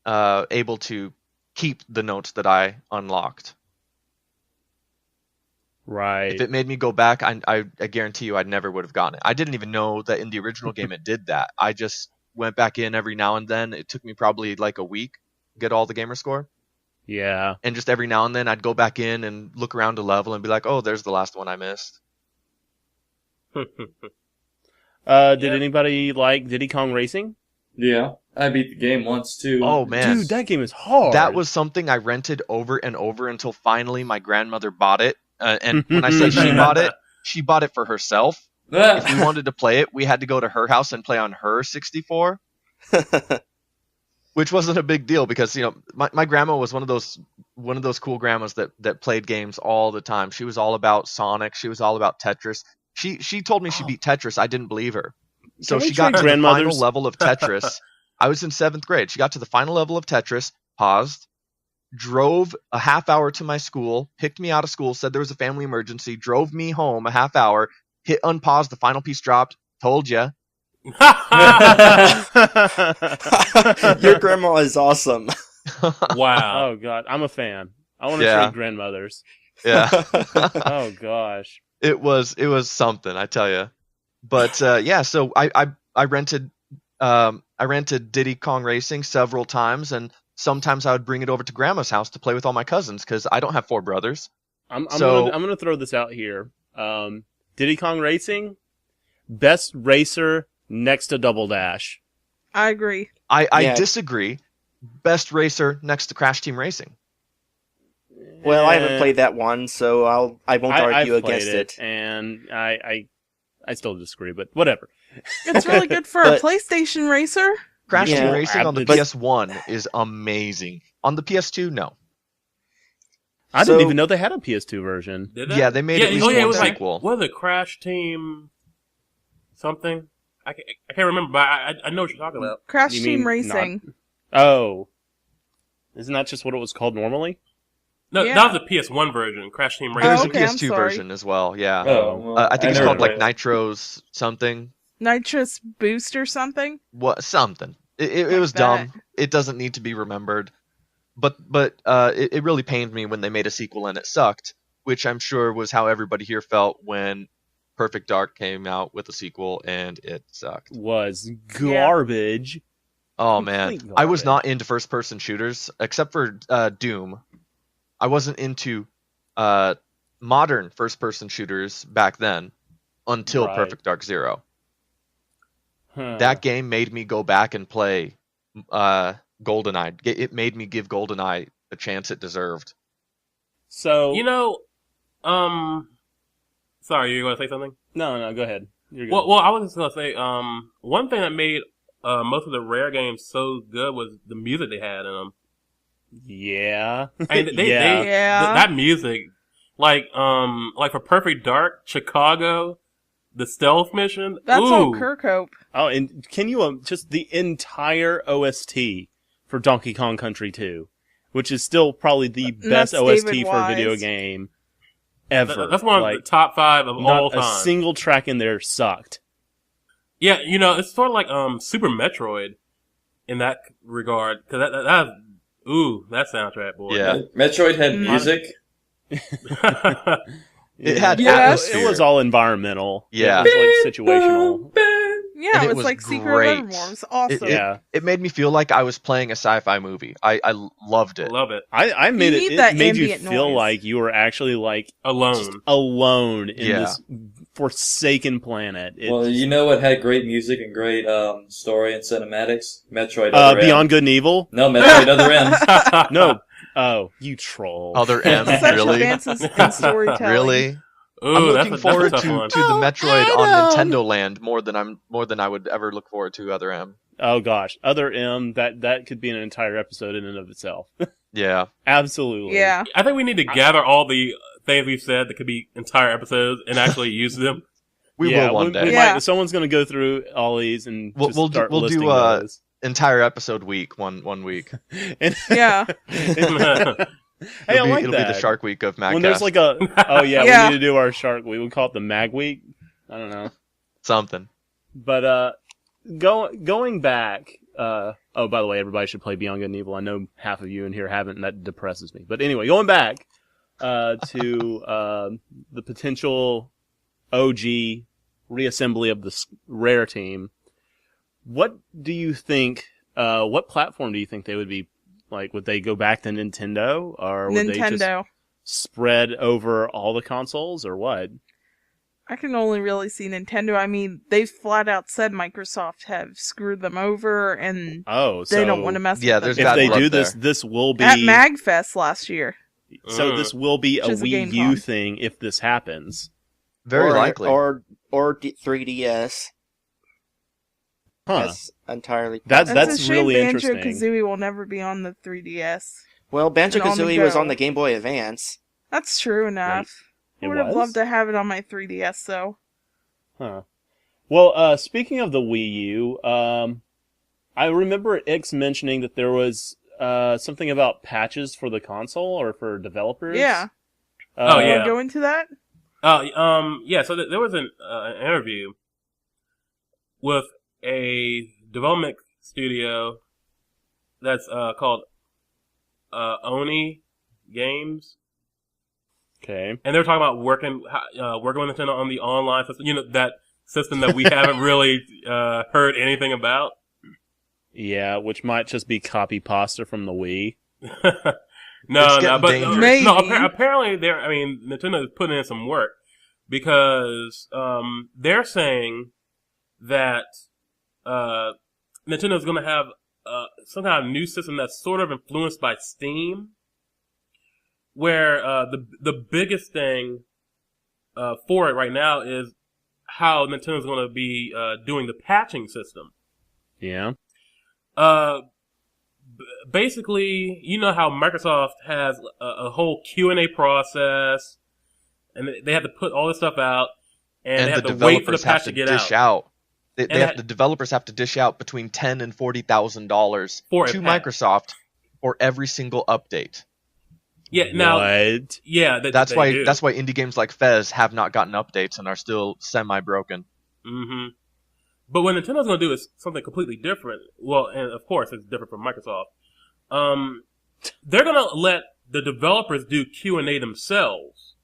S5: able to keep the notes that I unlocked.
S2: Right.
S5: If it made me go back, I guarantee you I never would have gotten it. I didn't even know that in the original game it did that. I just went back in every now and then. It took me probably like a week to get all the gamer score.
S2: Yeah.
S5: And just every now and then I'd go back in and look around a level and be like, oh, there's the last one I missed.
S2: Did anybody like Diddy Kong Racing?
S1: Yeah, I beat the game once too.
S5: Oh, man.
S2: Dude, that game is hard.
S5: That was something I rented over and over until finally my grandmother bought it. And when I say she bought it for herself. If we wanted to play it, we had to go to her house and play on her 64. Which wasn't a big deal because, my grandma was one of those cool grandmas that played games all the time. She was all about Sonic. She was all about Tetris. She told me she beat Tetris. I didn't believe her. So she got to the final level of Tetris. I was in 7th grade. She got to the final level of Tetris, paused, drove a half hour to my school, picked me out of school, said there was a family emergency, drove me home a half hour, hit unpause, the final piece dropped, told ya.
S4: Your grandma is awesome.
S6: Wow.
S2: Oh, God. I'm a fan. I want to
S5: Yeah.
S2: trade grandmothers.
S5: Yeah.
S2: Oh, gosh.
S5: It was something, I tell you. But so I rented Diddy Kong Racing several times, and sometimes I would bring it over to Grandma's house to play with all my cousins because I don't have 4 brothers.
S2: I'm gonna throw this out here. Diddy Kong Racing, best racer next to Double Dash.
S3: I agree.
S5: I disagree. Best racer next to Crash Team Racing.
S4: Well, I haven't played that one, so I won't argue
S2: I've played
S4: against it.
S2: and I still disagree, but whatever.
S3: It's really good for a PlayStation racer.
S5: Crash
S4: Yeah.
S5: Team Racing on the
S2: But-
S5: PS1 is amazing. On the PS2, no.
S2: I didn't
S4: So-
S2: even know they had a PS2 version.
S6: Did
S5: Yeah, they made at least
S6: it
S5: one
S6: was
S5: sequel.
S6: Like, was it Crash Team something? I can't remember, but I know what you're talking about.
S3: Crash
S2: You
S3: Team
S2: mean
S3: Racing.
S2: Oh, isn't that just what it was called normally?
S6: No,
S3: Yeah.
S6: that was the PS1 version, Crash Team Racing.
S5: There's
S3: okay,
S5: a
S3: I'm
S5: PS2
S3: sorry.
S5: version as well, yeah.
S1: Oh, well,
S5: I think it's
S1: never
S5: called like
S1: played it.
S5: Nitro's something.
S3: Nitrous Boost or something.
S5: What something. It was
S3: that.
S5: dumb. It doesn't need to be remembered. But it really pained me when they made a sequel and it sucked, which I'm sure was how everybody here felt when Perfect Dark came out with a sequel and it sucked.
S2: Was garbage.
S5: Oh man,
S2: Complete
S5: I was
S2: garbage.
S5: not into first-person shooters except for Doom. I wasn't into modern first-person shooters back then until
S2: Right.
S5: Perfect Dark Zero.
S2: Huh.
S5: That game made me go back and play GoldenEye. It made me give GoldenEye the chance it deserved.
S2: So
S6: Sorry, you going to say something?
S2: no, go ahead. You're good.
S6: Well, I was just going to say, one thing that made most of the Rare games so good was the music they had in them.
S2: Yeah.
S6: And
S3: Yeah.
S6: that music, like for Perfect Dark, Chicago, the stealth mission.
S3: That's
S6: ooh.
S3: all Kirkhope.
S2: Oh, and can you just the entire OST for Donkey Kong Country 2, which is still probably the best
S3: That's
S2: OST
S3: David
S2: for a video
S3: Wise.
S2: game ever.
S6: That's one of the top 5 of all
S2: Not a
S6: time.
S2: single track in there sucked.
S6: Yeah, it's sort of like Super Metroid in that regard. Because that soundtrack, boy.
S5: Yeah.
S1: Metroid had music.
S5: It had
S3: Yes.
S5: atmosphere.
S2: It was all environmental.
S5: Yeah.
S2: It was like situational.
S3: Yeah,
S5: And
S3: it
S5: it
S3: was
S5: was
S3: like Secret
S5: great.
S3: of Evermore. It was awesome.
S2: Yeah.
S5: It made me feel like I was playing a sci-fi movie. I loved it.
S6: Love it.
S2: I made
S3: You
S2: it.
S3: need
S2: It
S3: that
S2: made you
S3: ambient
S2: feel
S3: noise.
S2: like you were actually like
S6: Alone.
S2: alone in
S5: Yeah.
S2: this forsaken planet. It,
S1: Well, you know what had great music and great story and cinematics? Metroid Other M.
S2: Beyond Good and Evil.
S1: No, Metroid Other M.
S2: No. Oh, you troll.
S5: Other M,
S3: Such
S5: really?
S3: advances in storytelling.
S5: Really?
S6: Ooh,
S5: I'm
S6: that's
S5: looking
S6: a
S5: forward
S6: tough
S5: to
S6: one.
S5: the Metroid on Nintendo Land more than I would ever look forward to Other M.
S2: Oh gosh, Other M. That could be an entire episode in and of itself.
S5: Yeah.
S2: Absolutely.
S3: Yeah.
S6: I think we need to gather all the things we've said that could be entire episodes and actually use them.
S5: We
S2: Yeah,
S5: will one day.
S3: Yeah.
S2: Someone's going to go through all these and
S5: We'll-
S2: just
S5: we'll do-
S2: start
S5: we'll do,
S2: listing those.
S5: entire episode week, one week.
S2: And,
S3: Yeah.
S2: hey, I like
S5: It'll
S2: that.
S5: be the Shark Week of MagCast.
S2: When there's like a, oh yeah,
S3: Yeah.
S2: we need to do our Shark Week. We call it the Mag Week. I don't know.
S5: Something.
S2: But going back. Oh, by the way, everybody should play Beyond Good and Evil. I know half of you in here haven't, and that depresses me. But anyway, going back to the potential OG reassembly of the Rare team. What do you think? What platform do you think they would be like? Would they go back to Nintendo, or would they just
S3: Nintendo.
S2: spread over all the consoles, or what?
S3: I can only really see Nintendo. I mean, they flat out said Microsoft have screwed them over, and
S2: Oh, so
S3: they don't want to mess
S5: yeah,
S3: with
S5: there's
S3: them.
S2: if
S5: bad
S2: they
S5: blood
S2: do this,
S5: there.
S2: this will be
S3: At MagFest last year.
S2: So this will be a
S3: Which is a game
S2: Wii U
S3: con.
S2: thing if this happens.
S5: Very likely.
S4: Or 3DS.
S2: Huh.
S4: That's entirely.
S2: That's
S3: a shame
S2: really interesting.
S3: Banjo-Kazooie will never be on the 3DS.
S4: Well, Banjo-Kazooie was
S3: go.
S4: on the Game Boy Advance.
S3: That's true enough.
S2: It
S3: I would have
S2: was?
S3: loved to have it on my 3DS, though.
S2: Huh. Well, speaking of the Wii U, I remember X mentioning that there was something about patches for the console or for developers.
S3: Yeah.
S6: Oh,
S3: You
S6: yeah.
S3: wanna go into that?
S6: Yeah. So there was an interview with a development studio that's called Oni Games,
S2: Okay.
S6: and they were talking about working with Nintendo on the online system. You know, that system that we haven't really heard anything about.
S2: Yeah, which might just be copy pasta from the Wii.
S6: No,
S5: getting
S6: but
S5: dangerous.
S3: Maybe.
S6: no. Apparently, Nintendo is putting in some work because they're saying that Nintendo is going to have some kind of new system that's sort of influenced by Steam, where the biggest thing for it right now is how Nintendo's going to be doing the patching system.
S2: Yeah.
S6: Basically, you know how Microsoft has a whole Q&A process, and they have to put all this stuff out, and they
S5: And
S6: have
S5: the
S6: to wait for the
S5: developers have
S6: patch
S5: to
S6: to get
S5: dish
S6: out.
S5: out. They
S6: And
S5: have, the developers have to dish out between $10,000 and $40,000
S6: For a
S5: to
S6: patch.
S5: Microsoft for every single update.
S6: Yeah, now,
S2: What?
S6: yeah,
S5: That's
S6: they
S5: why
S6: do.
S5: that's why indie games like Fez have not gotten updates and are still semi-broken.
S6: Mm-hmm. But what Nintendo's going to do is something completely different. Well, and of course, it's different from Microsoft. They're going to let the developers do Q&A themselves.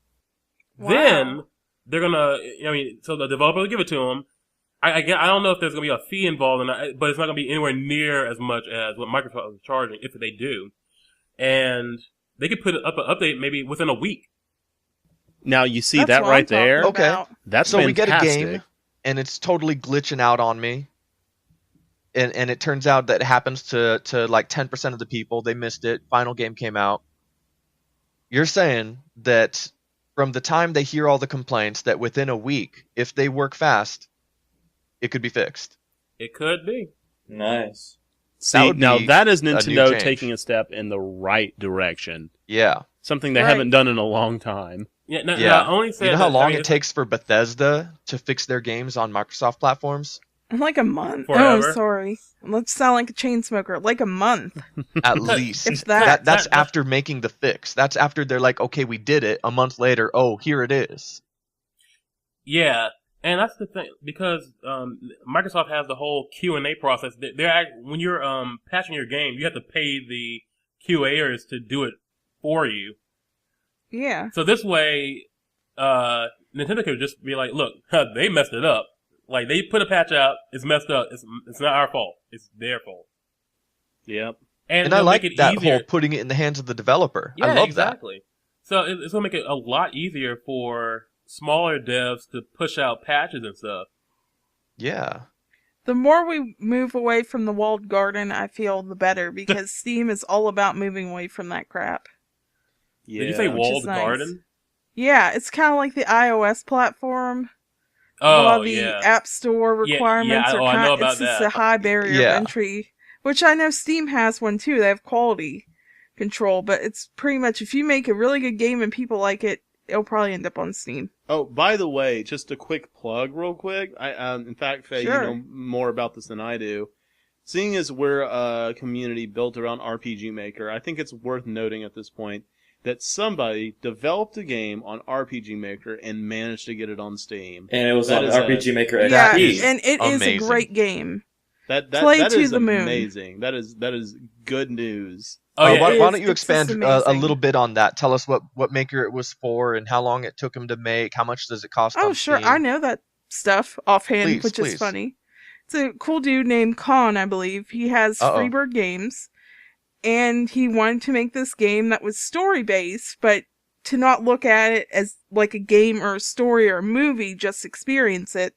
S3: Wow.
S6: Then they're going to, so the developer will give it to them. I don't know if there's going to be a fee involved, but it's not going to be anywhere near as much as what Microsoft is charging, if they do. And they could put up an update maybe within a week.
S2: Now you see
S3: That's
S2: that
S3: what
S2: right
S3: I'm talking
S2: there.
S5: Okay.
S3: about.
S2: That's
S5: So we get a
S2: fantastic.
S5: game, and it's totally glitching out on me. And it turns out that it happens to like 10% of the people. They missed it. Final game came out. You're saying that from the time they hear all the complaints, that within a week, if they work fast, it could be fixed.
S6: It could be.
S1: Nice.
S2: See,
S5: would
S2: now
S5: be
S2: that is
S5: a new
S2: Nintendo
S5: change.
S2: taking a step in the right direction.
S5: Yeah.
S2: Something they
S3: Right.
S2: haven't done in a long time.
S6: Yeah. Now,
S5: Yeah.
S6: I only said
S5: You know how
S6: that-
S5: long
S6: I mean,
S5: it takes for Bethesda to fix their games on Microsoft platforms?
S3: Like a month.
S6: Forever.
S3: Oh, sorry. Let's sound like a chain smoker. Like a month.
S5: At least.
S3: If that.
S5: That's
S6: that-
S5: after making the fix. That's after they're like, okay, we did it. A month later, oh, here it is.
S6: Yeah, and that's the thing because Microsoft has the whole Q&A process. When you're patching your game, you have to pay the QAers to do it for you.
S3: Yeah.
S6: So this way, Nintendo could just be like, "Look, they messed it up. Like they put a patch out, it's messed up. It's not our fault. It's their fault."
S2: Yep.
S5: And I
S6: it'll
S5: like
S6: make it
S5: that
S6: easier.
S5: whole putting it in the hands of the developer.
S6: Yeah,
S5: I love
S6: exactly. So it's gonna make it a lot easier for smaller devs to push out patches and stuff.
S5: that. Yeah.
S3: The more we move away from the walled garden, I feel the better because Steam is all about moving away from that crap.
S2: Yeah.
S6: Did you say
S3: Which
S6: walled
S3: is nice.
S6: garden?
S3: Yeah, it's kind of like the iOS platform. A
S6: Oh
S3: lot of the
S6: yeah.
S3: App Store
S6: Yeah,
S3: requirements
S6: yeah,
S3: are
S6: I know
S3: kind
S6: about
S3: it's just
S6: that.
S3: a high barrier
S5: Yeah.
S3: of entry, which I know Steam has one too. They have quality control, but it's pretty much if you make a really good game and people like it, it'll probably end up on Steam.
S2: Oh, by the way, just a quick plug real quick. In fact, Faye,
S3: Sure.
S2: you know more about this than I do. seeing as we're a community built around RPG Maker, I think it's worth noting at this point that somebody developed a game on RPG Maker and managed to get it on Steam.
S1: And it was
S2: That
S1: on
S2: is
S1: RPG Maker XP.
S3: Yeah,
S5: is
S3: and it is a
S5: amazing.
S3: great game.
S2: That
S3: Play to
S2: is
S3: the moon.
S2: amazing. That is good news.
S6: Oh, yeah,
S5: why
S3: it
S5: don't
S3: is.
S5: you
S3: It's
S5: expand
S3: just
S5: a
S3: amazing.
S5: little bit on that? Tell us what maker it was for and how long it took him to make. How much does it cost?
S3: Oh,
S5: on
S3: sure.
S5: Steam?
S3: I know that stuff offhand,
S5: Please,
S3: which
S5: please.
S3: is funny. It's a cool dude named Khan, I believe. He has
S5: Uh-oh.
S3: Freebird Games, and he wanted to make this game that was story-based, but to not look at it as like a game or a story or a movie, just experience it.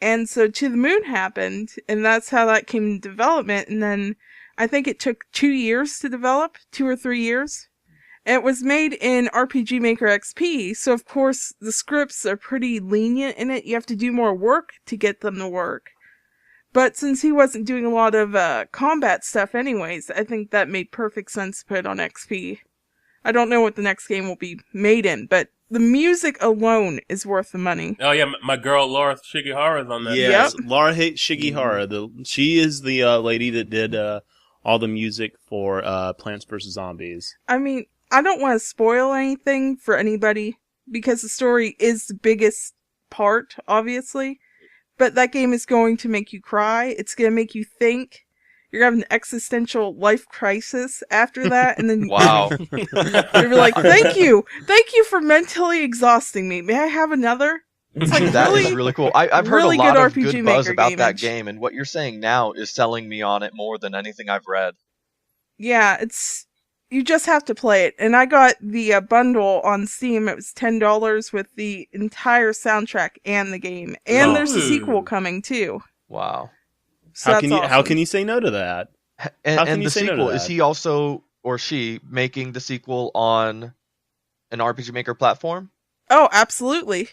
S3: And so To the Moon happened, and that's how that came into development. And then I think it took 2 years to develop, 2 or 3 years. And it was made in RPG Maker XP, so of course the scripts are pretty lenient in it. You have to do more work to get them to work. But since he wasn't doing a lot of combat stuff anyways, I think that made perfect sense to put it on XP. I don't know what the next game will be made in, but the music alone is worth the money.
S6: Oh yeah, my girl Laura Shigihara is on that.
S2: Yes,
S3: Yep.
S2: Laura Shigihara. She is the lady that did all the music for Plants vs. Zombies.
S3: I mean, I don't want to spoil anything for anybody, because the story is the biggest part, obviously. But that game is going to make you cry. It's going to make you think. You're going to have an existential life crisis after that. And then
S5: Wow.
S3: you're like, thank you for mentally exhausting me. May I have another? It's like
S5: That is
S3: really,
S5: really cool. I've heard
S3: really
S5: a lot
S3: good
S5: of
S3: RPG
S5: good buzz
S3: Maker
S5: about that
S3: gamage.
S5: game, and what you're saying now is selling me on it more than anything I've read.
S3: yeah, you just have to play it. And I got the bundle on Steam. It was $10 with the entire soundtrack and the game. And there's a
S6: Ooh.
S3: sequel coming too.
S5: Wow.
S3: So
S2: How
S3: that's
S2: how
S3: awesome.
S2: can you say no to that?
S5: And,
S2: How can
S5: and
S2: you
S5: the
S2: say no to
S5: sequel, is
S2: that?
S5: he also or she making the sequel on an RPG Maker platform?
S3: Oh, absolutely.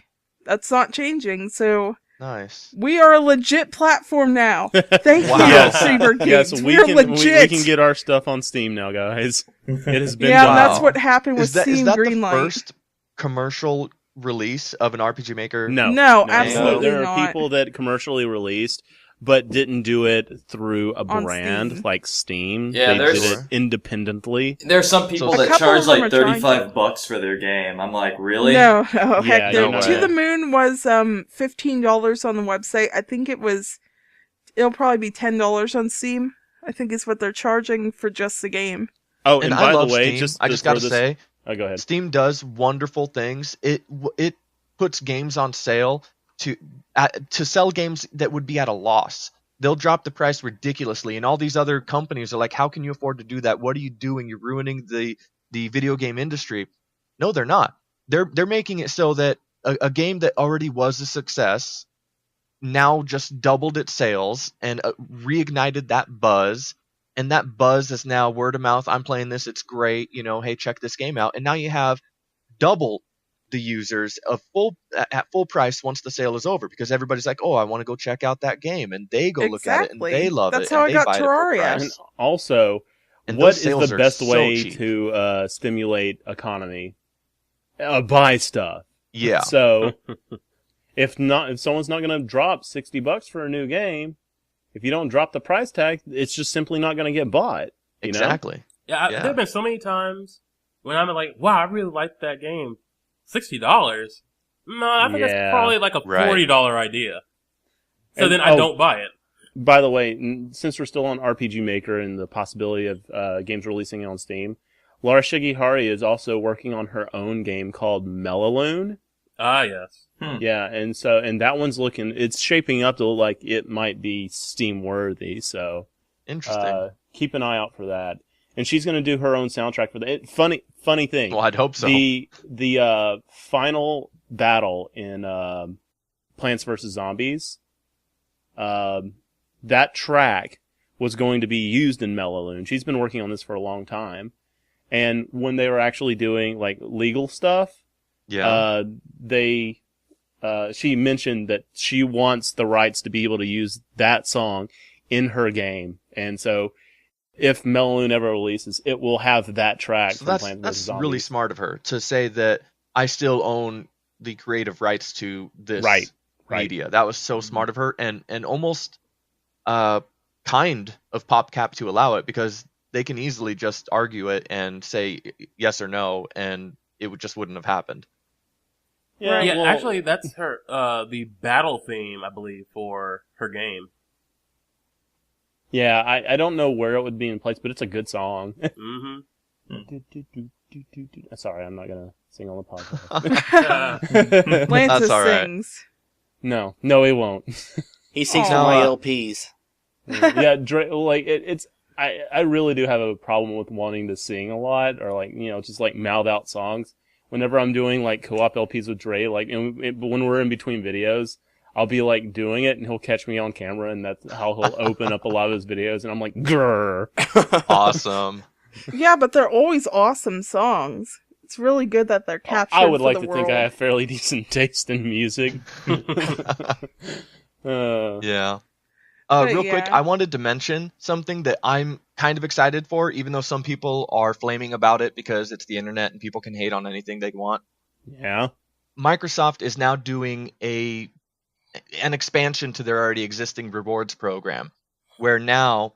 S3: That's not changing. So
S5: Nice.
S3: we are a legit platform now. Thank
S5: Wow.
S3: you,
S2: Yes.
S3: Freebird
S2: Yes,
S3: Games.
S2: we
S3: We're
S2: can
S3: legit.
S2: we can get our stuff on Steam now, guys. It has been
S3: yeah,
S2: done.
S3: that's
S5: Wow.
S3: what happened with
S5: Is that
S3: Steam
S5: the
S3: Greenlight.
S5: first commercial release of an RPG Maker?
S3: No, absolutely
S2: There are
S3: not.
S2: people that commercially released, but didn't do it through a
S3: On
S2: brand
S3: Steam.
S2: like Steam.
S1: Yeah,
S2: they
S1: there's-
S2: did it independently.
S1: There's some people
S5: So-
S3: A
S1: that
S3: couple
S1: charge
S3: of them
S1: like
S3: are trying
S1: $35 for their game. I'm like, really?
S3: No,
S2: Yeah,
S3: heck
S2: no
S3: no.
S5: way.
S3: To the Moon was $15 on the website. I think it'll probably be $10 on Steam. I think is what they're charging for just the game.
S2: Oh,
S5: And
S2: and
S5: I
S2: by
S5: love
S2: the way,
S5: Steam. I just gotta say,
S2: oh, go ahead.
S5: Steam does wonderful things. It puts games on sale to sell games that would be at a loss. They'll drop the price ridiculously, and all these other companies are like, "How can you afford to do that? What are you doing? You're ruining the video game industry." No, they're not. They're making it so that a game that already was a success now just doubled its sales and reignited that buzz. And that buzz is now word of mouth. I'm playing this. It's great. Hey, check this game out. And now you have double the users at full price once the sale is over, because everybody's like, oh, I want to go check out that game, and they go look at it and
S3: Exactly.
S5: they love
S3: That's
S5: it.
S3: how
S5: and
S3: I
S5: they
S3: got
S5: buy it at full
S3: Terraria.
S2: And
S5: price.
S2: also,
S5: And
S2: what
S5: those
S2: is
S5: sales
S2: the
S5: are
S2: best
S5: so
S2: way
S5: cheap.
S2: to stimulate economy? Buy stuff.
S5: Yeah.
S2: So, if someone's not going to drop $60 for a new game, if you don't drop the price tag, it's just simply not going to get bought. You know?
S5: Exactly.
S6: Yeah,
S5: Yeah.
S6: there have been so many times when I'm like, wow, I really like that game. $60? No, I think
S2: Yeah.
S6: that's probably like a
S5: Right.
S6: $40 idea. So
S2: And-
S6: then I don't buy it.
S2: By the way, since we're still on RPG Maker and the possibility of games releasing on Steam, Laura Shigihara is also working on her own game called Mellaloon.
S6: Ah, yes.
S2: Yeah, and that one's it's shaping up to look like it might be Steam worthy. So
S5: Interesting.
S2: keep an eye out for that. And she's going to do her own soundtrack for that. Funny thing.
S5: Well, I'd hope so.
S2: The final battle in Plants vs. Zombies, that track was going to be used in Mellaloon. She's been working on this for a long time. And when they were actually doing like legal stuff,
S5: yeah.
S2: she mentioned that she wants the rights to be able to use that song in her game. And so if Mellaloon ever releases, it will have that track
S5: So
S2: from Plants vs.
S5: that's
S2: Zombies.
S5: really smart of her to say that I still own the creative rights to this
S2: Right.
S5: media. That was so smart of her, and almost kind of PopCap to allow it, because they can easily just argue it and say yes or no, and it just wouldn't have happened.
S2: Yeah,
S6: Yeah,
S2: well,
S6: actually, that's her the battle theme, I believe, for her game.
S2: yeah, I don't know where it would be in place, but it's a good song.
S6: Mm-hmm.
S2: Sorry, I'm not gonna sing on the podcast.
S3: Lance
S5: That's all right.
S3: sings.
S2: No, it won't.
S4: He sings
S3: Aw.
S4: on my
S5: No,
S4: LPs.
S2: Yeah, it's. I really do have a problem with wanting to sing a lot, or just like mouth out songs. Whenever I'm doing like co-op LPs with Dre, when we're in between videos, I'll be like doing it, and he'll catch me on camera, and that's how he'll open up a lot of his videos, and I'm like, grrr.
S5: Awesome.
S3: Yeah, but they're always awesome songs. It's really good that they're captured.
S2: I would
S3: for
S2: like
S3: the
S2: to think I
S3: world.
S2: have fairly decent taste in music.
S5: Yeah.
S3: But
S5: Real quick,
S3: yeah.
S5: I wanted to mention something that I'm kind of excited for, even though some people are flaming about it because it's the internet and people can hate on anything they want.
S2: Yeah.
S5: Microsoft is now doing an expansion to their already existing rewards program, where now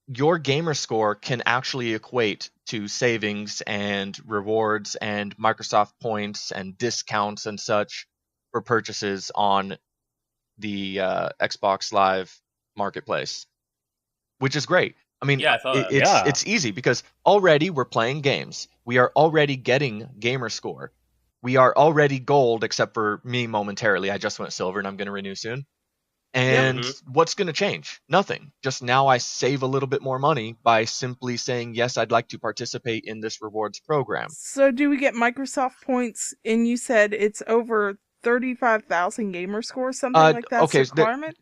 S5: your gamer score can actually equate to savings and rewards and Microsoft points and discounts and such for purchases on the Xbox Live marketplace, which is great. I mean,
S6: Yeah, I saw that.
S5: it's easy because already we're playing games. We are already getting gamer score. We are already gold, except for me momentarily. I just went silver and I'm going to renew soon. And what's going to change? Nothing. Just now I save a little bit more money by simply saying, yes, I'd like to participate in this rewards program.
S3: So do we get Microsoft points? And you said it's over 35,000 gamer score, something like that's
S5: okay,
S3: the requirement?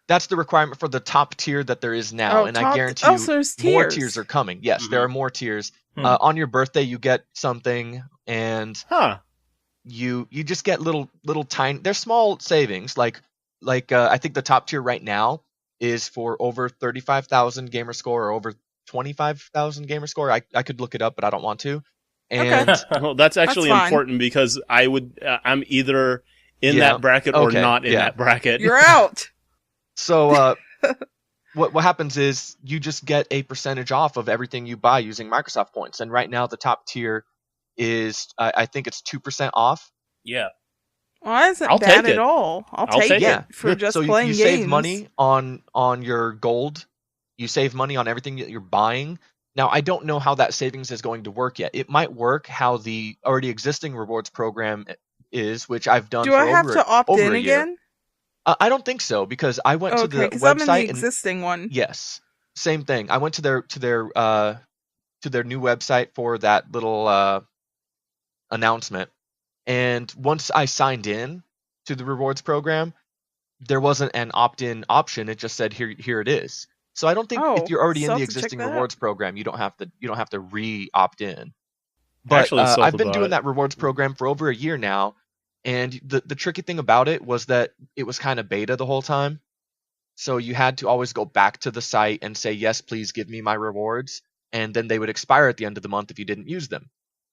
S5: That's the requirement for the top tier that there is now.
S3: Oh,
S5: And
S3: top
S5: I guarantee you
S3: so there's
S5: more
S3: tiers.
S5: tiers are coming. Yes, there are more tiers.
S6: Hmm.
S5: On your birthday, you get something, and
S2: Huh.
S5: you just get little tiny. They're small savings. Like I think the top tier right now is for over 35,000 gamer score or over 25,000 gamer score. I could look it up, but I don't want to. And
S2: Well, that's actually
S3: fine.
S2: important because I'm either in that bracket or not in that bracket.
S3: You're out.
S5: So what happens is you just get a percentage off of everything you buy using Microsoft points. And right now the top tier is I think it's 2% off.
S6: Yeah.
S3: Well, that isn't
S2: I'll
S3: bad
S2: take it.
S3: at all. I'll take
S2: take
S3: it
S2: it.
S3: for just
S5: so
S3: playing
S5: you
S3: games.
S5: save money on your gold. You save money on everything that you're buying. Now, I don't know how that savings is going to work yet. It might work how the already existing rewards program is, which I've done
S3: Do
S5: for
S3: I have
S5: over,
S3: to opt
S5: over
S3: in
S5: a year.
S3: again?
S5: I don't think so, because I went to the
S3: Okay, because I'm in the
S5: website and
S3: existing one.
S5: yes, same thing. I went to their new website for that little announcement, and once I signed in to the rewards program, there wasn't an opt-in option. It just said here it is. So I don't think
S3: Oh,
S5: if you're already
S3: so
S5: in the
S3: I'll have to check
S5: existing
S3: that out.
S5: rewards program, you don't have to re-opt in. But
S2: Actually, so
S5: I've been
S2: about
S5: doing
S2: it.
S5: that rewards program for over a year now, and the tricky thing about it was that it was kind of beta the whole time. So you had to always go back to the site and say, yes, please give me my rewards, and then they would expire at the end of the month if you didn't use them.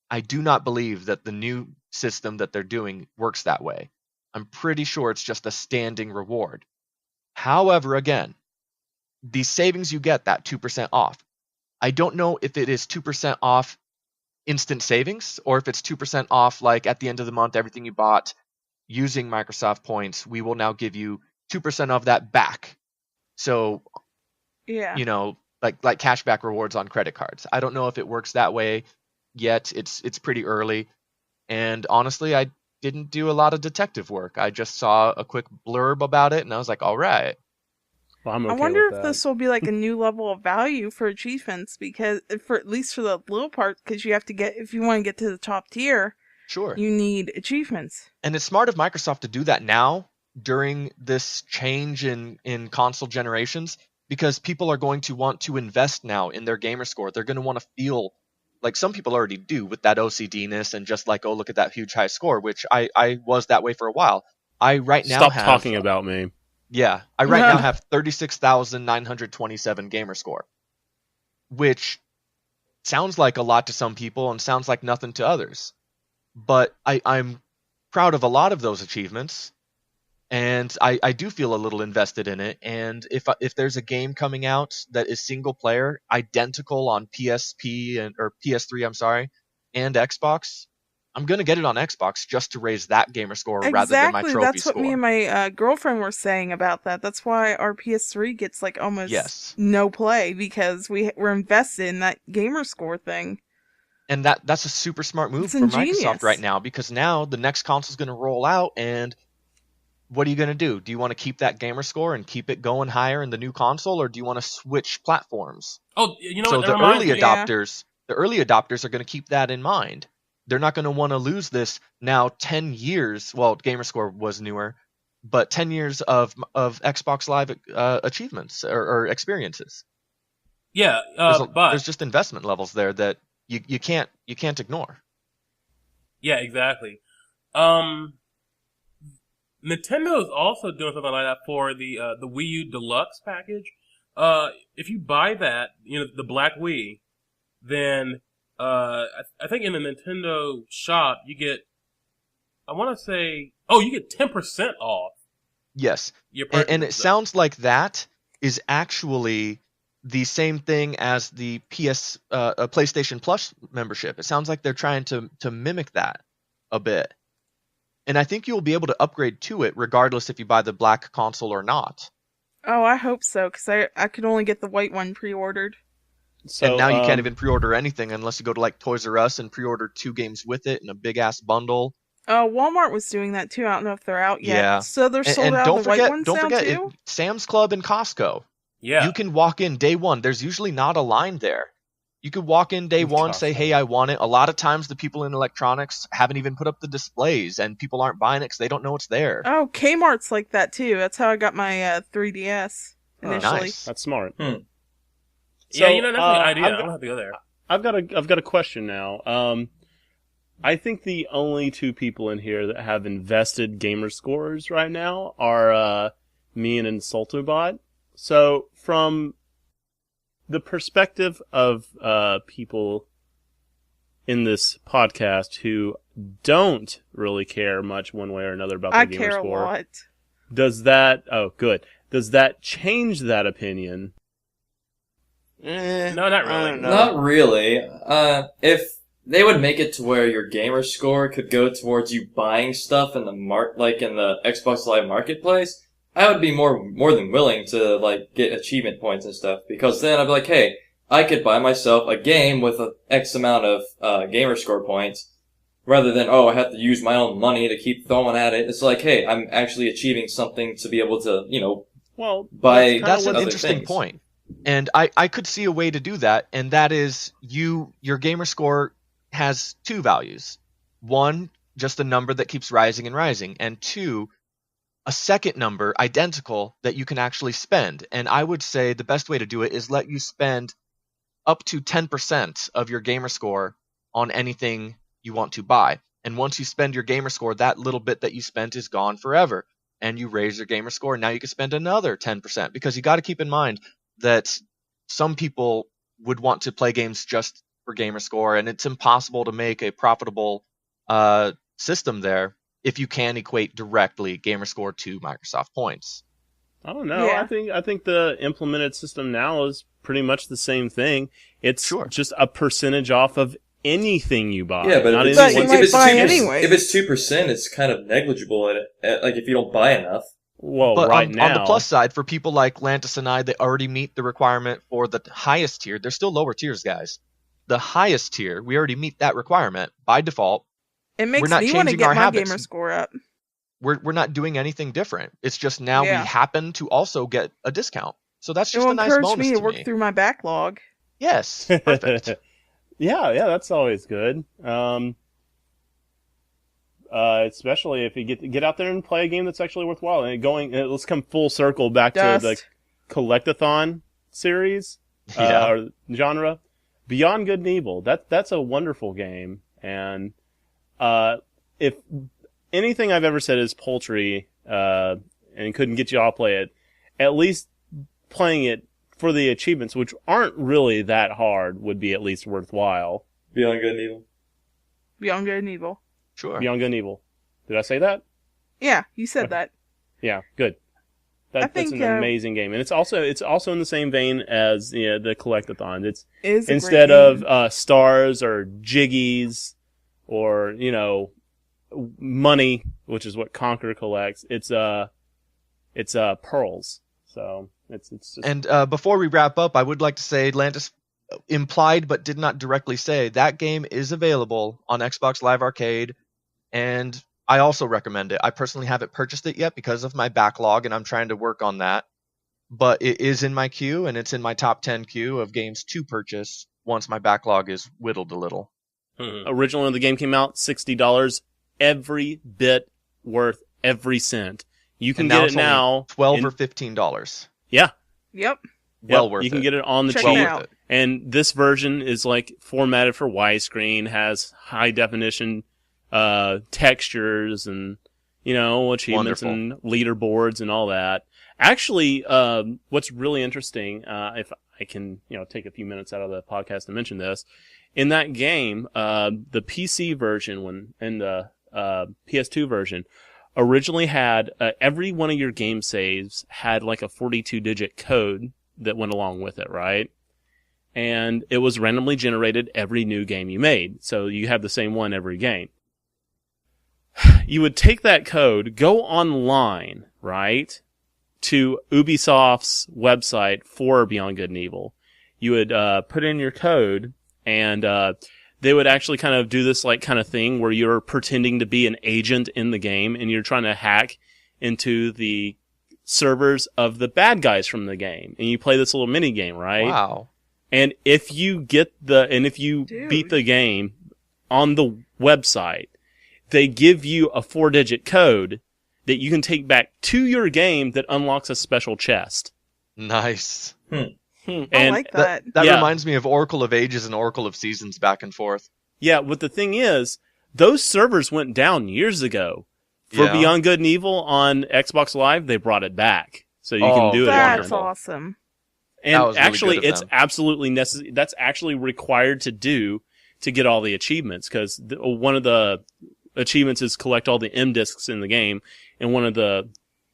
S5: I do not believe that the new system that they're doing works that way. I'm pretty sure it's just a standing reward. However, again, the savings you get, that 2% off, I don't know if it is 2% off instant savings or if it's 2% off like at the end of the month, everything you bought using Microsoft points, we will now give you 2% of that back. So,
S3: Yeah.
S5: like cashback rewards on credit cards. I don't know if it works that way yet. It's pretty early. And honestly, I didn't do a lot of detective work. I just saw a quick blurb about it and I was like, all right.
S2: Well, I'm okay
S3: I wonder
S2: with
S3: if
S2: that.
S3: this will be like a new level of value for achievements, because for at least for the little part, because you have to get, if you want to get to the top tier,
S5: Sure.
S3: you need achievements.
S5: And it's smart of Microsoft to do that now during this change in console generations, because people are going to want to invest now in their gamer score. They're going to want to feel like some people already do with that OCD-ness and just like, oh, look at that huge high score, which I was that way for a while. I right now
S2: Stop
S5: have
S2: talking about me.
S5: Yeah, I right now have 36,927 gamer score, which sounds like a lot to some people and sounds like nothing to others. But I'm proud of a lot of those achievements. And I do feel a little invested in it. And if there's a game coming out that is single player, identical on or PS3, I'm sorry, and Xbox, I'm gonna get it on Xbox just to raise that gamer score rather than my
S3: Exactly.
S5: trophy
S3: That's what
S5: score.
S3: me and my girlfriend were saying about that. That's why our PS3 gets like almost
S5: Yes.
S3: no play because we're invested in that gamer score thing.
S5: And that's a super smart move
S3: It's
S5: for
S3: ingenious.
S5: Microsoft right now, because now the next console's going to roll out, and what are you going to do? Do you want to keep that gamer score and keep it going higher in the new console, or do you want to switch platforms?
S6: Oh, you know
S5: So
S6: what? That
S5: the
S6: reminds
S5: early
S6: me.
S5: adopters are going to keep that in mind. They're not going to want to lose this now 10 years. Well, gamer score was newer, but 10 years of Xbox Live achievements or experiences.
S6: Yeah, but
S5: There's just investment levels there that you can't ignore.
S6: yeah, exactly. Nintendo is also doing something like that for the Wii U Deluxe package. If you buy that, the Black Wii, then I think in the Nintendo shop you get, I want to say, you get 10% off.
S5: Yes,
S6: Your purchase.
S5: and it sounds like that is actually the same thing as the PlayStation Plus membership. It sounds like they're trying to mimic that a bit. And I think you'll be able to upgrade to it regardless if you buy the black console or not.
S3: Oh, I hope so, because I could only get the white one pre-ordered.
S2: So
S5: And now you can't even pre-order anything unless you go to like Toys R Us and pre-order 2 games with it in a big-ass bundle.
S3: Oh, Walmart was doing that too. I don't know if they're out yet.
S5: Yeah.
S3: So they're sold
S5: And
S3: out
S5: don't
S3: of the white
S5: forget,
S3: ones
S5: don't
S3: now
S5: forget,
S3: too?
S5: Sam's Club and Costco.
S6: Yeah.
S5: You can walk in day one. There's usually not a line there. You could walk in day one, say, hey, I want it. A lot of times the people in electronics haven't even put up the displays, and people aren't buying it because they don't know it's there.
S3: Oh, Kmart's like that too. That's how I got my 3DS initially.
S5: Nice.
S2: That's smart.
S1: Hmm.
S2: So,
S6: Yeah, that's an idea.
S2: I've
S6: I'm
S2: got-
S6: gonna have to go there.
S2: I've got a question now. I think the only two people in here that have invested gamer scores right now are me and Insultobot. So from the perspective of people in this podcast who don't really care much one way or another about their
S3: I
S2: gamer
S3: care
S2: score,
S3: a lot.
S2: does that does that change that opinion?
S4: No,
S6: not really.
S1: Not really. If they would make it to where your gamer score could go towards you buying stuff in the like in the Xbox Live Marketplace, I would be more than willing to like get achievement points and stuff, because then I'd be like, hey, I could buy myself a game with a X amount of gamer score points, rather than I have to use my own money to keep throwing at it. It's like, hey, I'm actually achieving something to be able to buy.
S5: That's an
S1: other
S5: interesting
S1: things.
S5: point. And I could see a way to do that, and that is your gamer score has 2 values. 1, just a number that keeps rising and rising, and 2, a second number, identical, that you can actually spend. And I would say the best way to do it is let you spend up to 10% of your gamer score on anything you want to buy. And once you spend your gamer score, that little bit that you spent is gone forever. And you raise your gamer score, and now you can spend another 10%. Because you got to keep in mind that some people would want to play games just for gamer score, and it's impossible to make a profitable system there if you can equate directly gamer score to Microsoft points.
S2: I don't know.
S3: Yeah.
S2: I think the implemented system now is pretty much the same thing. It's just a percentage off of anything you buy.
S1: Yeah, but
S2: not
S1: if
S3: But you
S2: anything-
S3: might
S1: it's
S3: buy
S1: 2%,
S3: anyways.
S1: if it's 2%, it's kind of negligible like if you don't buy enough.
S2: Well,
S5: But
S2: right
S5: on
S2: now,
S5: the plus side, for people like Lantis and I that already meet the requirement for the highest tier, there's still lower tiers, guys. The highest tier, we already meet that requirement by default.
S3: It makes
S5: We're not
S3: me want to
S5: changing
S3: get
S5: our
S3: my
S5: habits.
S3: gamer score up.
S5: We're not doing anything different. It's just now
S3: Yeah.
S5: we happen to also get a discount. So that's
S3: It
S5: just
S3: will
S5: a nice
S3: encourage
S5: bonus
S3: me to
S5: to
S3: work
S5: me.
S3: through my backlog.
S5: Yes, perfect.
S2: yeah, that's always good. Especially if you get out there and play a game that's actually worthwhile. And let's come full circle back to the
S3: Dust.
S2: Collectathon series
S5: Yeah.
S2: or genre. Beyond Good and Evil. That's a wonderful game, and if anything I've ever said is poultry and couldn't get you all to play it, at least playing it for the achievements, which aren't really that hard, would be at least worthwhile.
S1: Beyond Good and Evil.
S3: Beyond Good and Evil.
S5: Sure.
S2: Beyond Good and Evil. Did I say that?
S3: Yeah, you said that.
S2: Yeah, good. That's
S3: think,
S2: an amazing game, and it's also in the same vein as the collectathon. It's
S3: Is a great
S2: instead
S3: game.
S2: of stars or jiggies or money, which is what Conquer collects. It's pearls. So it's just
S5: And before we wrap up, I would like to say Lantis implied but did not directly say that game is available on Xbox Live Arcade, and I also recommend it. I personally haven't purchased it yet because of my backlog, and I'm trying to work on that. But it is in my queue, and it's in my top 10 queue of games to purchase once my backlog is whittled a little.
S2: Originally when the game came out, $60, every bit worth every cent. You can get it now
S5: $12 or $15.
S2: Yeah.
S3: Yep.
S5: Well worth it.
S2: You can get it on the
S3: Check
S2: cheap.
S3: it out.
S2: And this version is like formatted for widescreen, has high definition textures and achievements
S5: Wonderful.
S2: and leaderboards and all that. Actually, what's really interesting, if I can take a few minutes out of the podcast to mention this, in that game, the PC version and the PS2 version originally had every one of your game saves had like a 42-digit code that went along with it, right? And it was randomly generated every new game you made. So you have the same one every game. You would take that code, go online, right, to Ubisoft's website for Beyond Good and Evil. You would put in your code, and they would actually kind of do this like kind of thing where you're pretending to be an agent in the game, and you're trying to hack into the servers of the bad guys from the game, and you play this little mini game, right?
S5: Wow.
S2: And if you beat the game on the website, they give you a 4-digit code that you can take back to your game that unlocks a special chest.
S5: Nice.
S2: And
S3: I like that.
S5: That
S2: Yeah.
S5: reminds me of Oracle of Ages and Oracle of Seasons back and forth.
S2: Yeah, but the thing is, those servers went down years ago. For
S5: Yeah.
S2: Beyond Good and Evil on Xbox Live, they brought it back. So you can do it again.
S3: That's awesome.
S2: And
S5: That was really
S2: actually,
S5: good of
S2: it's
S5: them.
S2: absolutely necessary. That's actually required to do to get all the achievements, because one of the achievements is collect all the M discs in the game, and one of the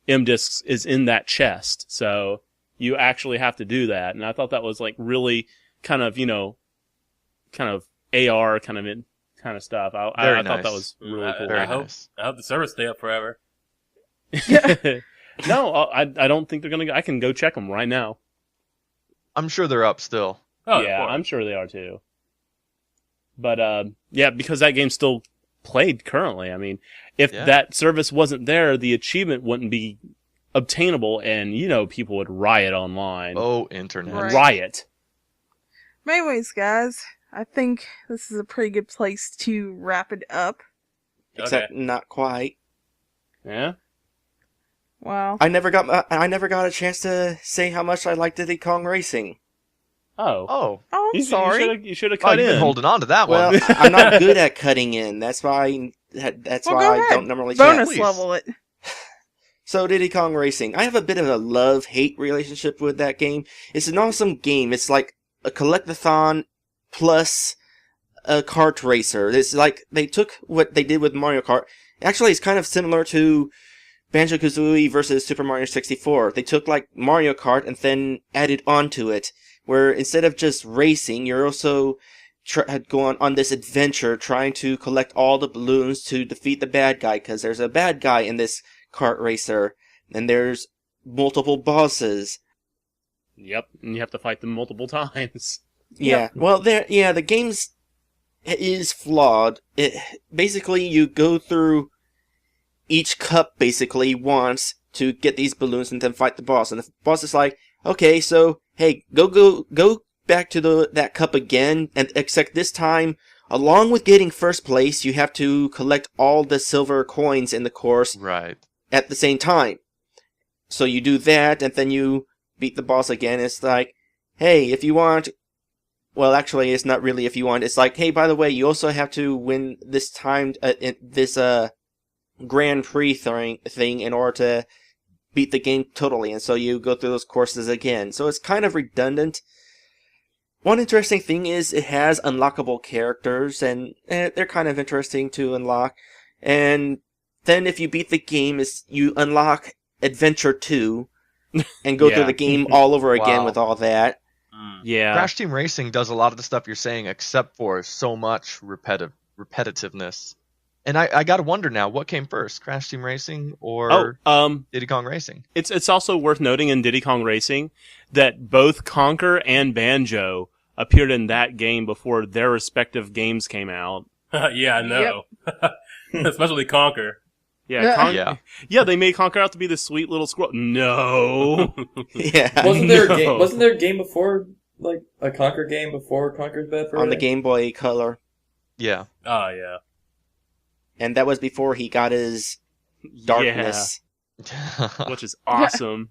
S2: M discs is in that chest. So you actually have to do that. And I thought that was like really kind of AR kind of stuff. I
S5: Very
S2: thought that
S5: nice.
S2: was really cool.
S5: Very
S6: I hope
S5: nice.
S6: the servers stay up forever.
S2: No, I don't think they're gonna. I can go check them right now.
S5: I'm sure they're up still.
S6: Oh,
S2: yeah,
S6: of course.
S2: I'm sure they are too. But yeah, because that game's still played currently. I mean, if
S5: Yeah.
S2: that service wasn't there, the achievement wouldn't be obtainable, and people would riot online.
S5: Oh, internet.
S3: Right.
S2: Riot.
S3: Anyways, guys, I think this is a pretty good place to wrap it up.
S4: Except not quite.
S2: Yeah.
S3: Wow.
S4: I never got a chance to say how much I like Diddy Kong Racing.
S2: Oh.
S5: Oh.
S3: Oh, I'm sorry.
S2: You should have
S5: Oh,
S2: cut
S5: you've
S2: in.
S5: been holding on to that
S4: Well,
S5: one.
S4: I'm not good at cutting in. That's why. That's
S3: Well,
S4: why
S3: go
S4: I
S3: ahead.
S4: don't normally
S3: Bonus
S4: chat.
S5: please.
S3: level it.
S4: So Diddy Kong Racing, I have a bit of a love-hate relationship with that game. It's an awesome game. It's like a collectathon plus a kart racer. It's like they took what they did with Mario Kart. Actually, it's kind of similar to Banjo-Kazooie versus Super Mario 64. They took like Mario Kart and then added onto it, where instead of just racing, you're also going on this adventure trying to collect all the balloons to defeat the bad guy, because there's a bad guy in this kart racer, and there's multiple bosses.
S2: Yep, and you have to fight them multiple times.
S4: Yeah, well, the game's is flawed. Basically, you go through each cup basically once to get these balloons and then fight the boss. And the boss is like, okay, so hey, go back to that cup again, and except this time, along with getting first place, you have to collect all the silver coins in the course
S5: Right.
S4: at the same time. So you do that, and then you beat the boss again. It's like, hey, if you want... Well, actually, it's not really if you want. It's like, hey, by the way, you also have to win this time, this Grand Prix thing in order to beat the game totally. And so you go through those courses again. So it's kind of redundant. One interesting thing is it has unlockable characters, and they're kind of interesting to unlock. And then if you beat the game, you unlock Adventure 2 and go through
S2: Yeah.
S4: the game all over again
S1: Wow.
S4: with all that.
S2: Yeah.
S5: Crash Team Racing does a lot of the stuff you're saying, except for so much repetitiveness. And I gotta wonder now, what came first, Crash Team Racing or Diddy Kong Racing?
S2: It's also worth noting in Diddy Kong Racing that both Conker and Banjo appeared in that game before their respective games came out.
S6: Yeah, I know. Especially Conker.
S2: Yeah,
S3: Yeah.
S2: yeah, they made Conker out to be the sweet little squirrel. No.
S4: Yeah.
S1: Wasn't there a
S2: No.
S1: game? Wasn't there a game before, like a Conquer game before Conquer's Bad Fur
S4: On the
S1: Day?
S4: Game Boy Color.
S5: Yeah.
S6: Oh, yeah.
S4: And that was before he got his darkness.
S2: Yeah, which is awesome.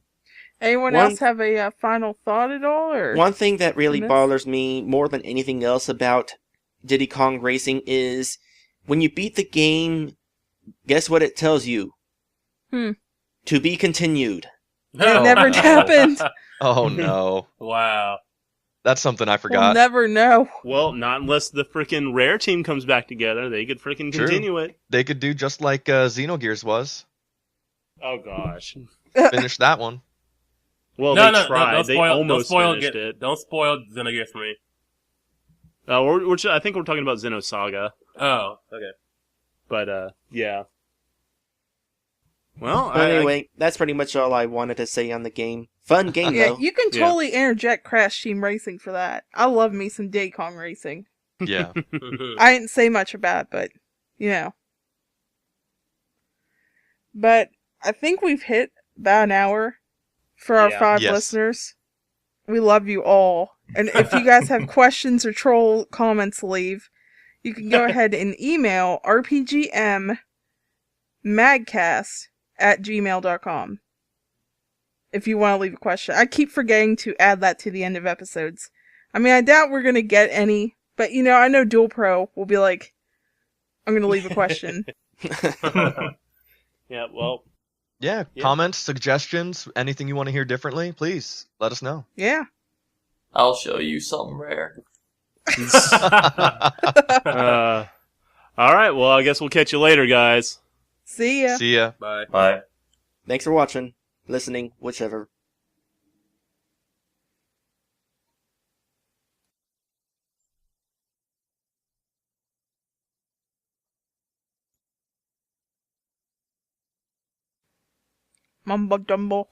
S3: Anyone
S4: One-
S3: else have a final thought at all? Or
S4: One thing that really
S3: Miss?
S4: bothers me more than anything else about Diddy Kong Racing is when you beat the game, guess what it tells you? To be continued.
S3: It never happened.
S5: Oh no.
S6: Wow.
S5: That's something I
S3: We'll
S5: forgot.
S3: never know.
S2: Well, not unless the freaking Rare team comes back together. They could freaking
S5: True.
S2: continue it.
S5: They could do just like Xenogears was.
S2: Oh, gosh.
S5: Finish that one.
S2: Well,
S6: No,
S2: they tried. They almost finished it.
S6: Don't spoil Xenogears for me.
S2: I think we're talking about Xenosaga.
S6: Oh, okay.
S2: But, yeah. Well,
S4: But anyway, that's pretty much all I wanted to say on the game. Fun game,
S3: Yeah,
S4: though.
S3: you can
S2: Yeah.
S3: totally interject Crash Team Racing for that. I love me some Diddy Kong Racing.
S5: Yeah.
S3: I didn't say much about it, but, you know. But I think we've hit about an hour for our
S2: Yeah.
S3: 5
S5: Yes.
S3: listeners. We love you all. And if you guys have questions or troll comments to leave, you can go ahead and email RPGMMagCast@gmail.com if you want to leave a question. I keep forgetting to add that to the end of episodes. I mean, I doubt we're going to get any, but you know, I know Dual Pro will be like, I'm going to leave a question.
S2: yeah, well,
S5: Yeah.
S2: Yeah.
S5: Comments, suggestions, anything you want to hear differently, please let us know.
S3: Yeah.
S1: I'll show you something rare.
S2: all right, well, I guess we'll catch you later, guys.
S3: See ya.
S5: See ya.
S6: Bye.
S1: Bye.
S4: Thanks for watching, listening, whichever.
S3: Mumbo jumbo.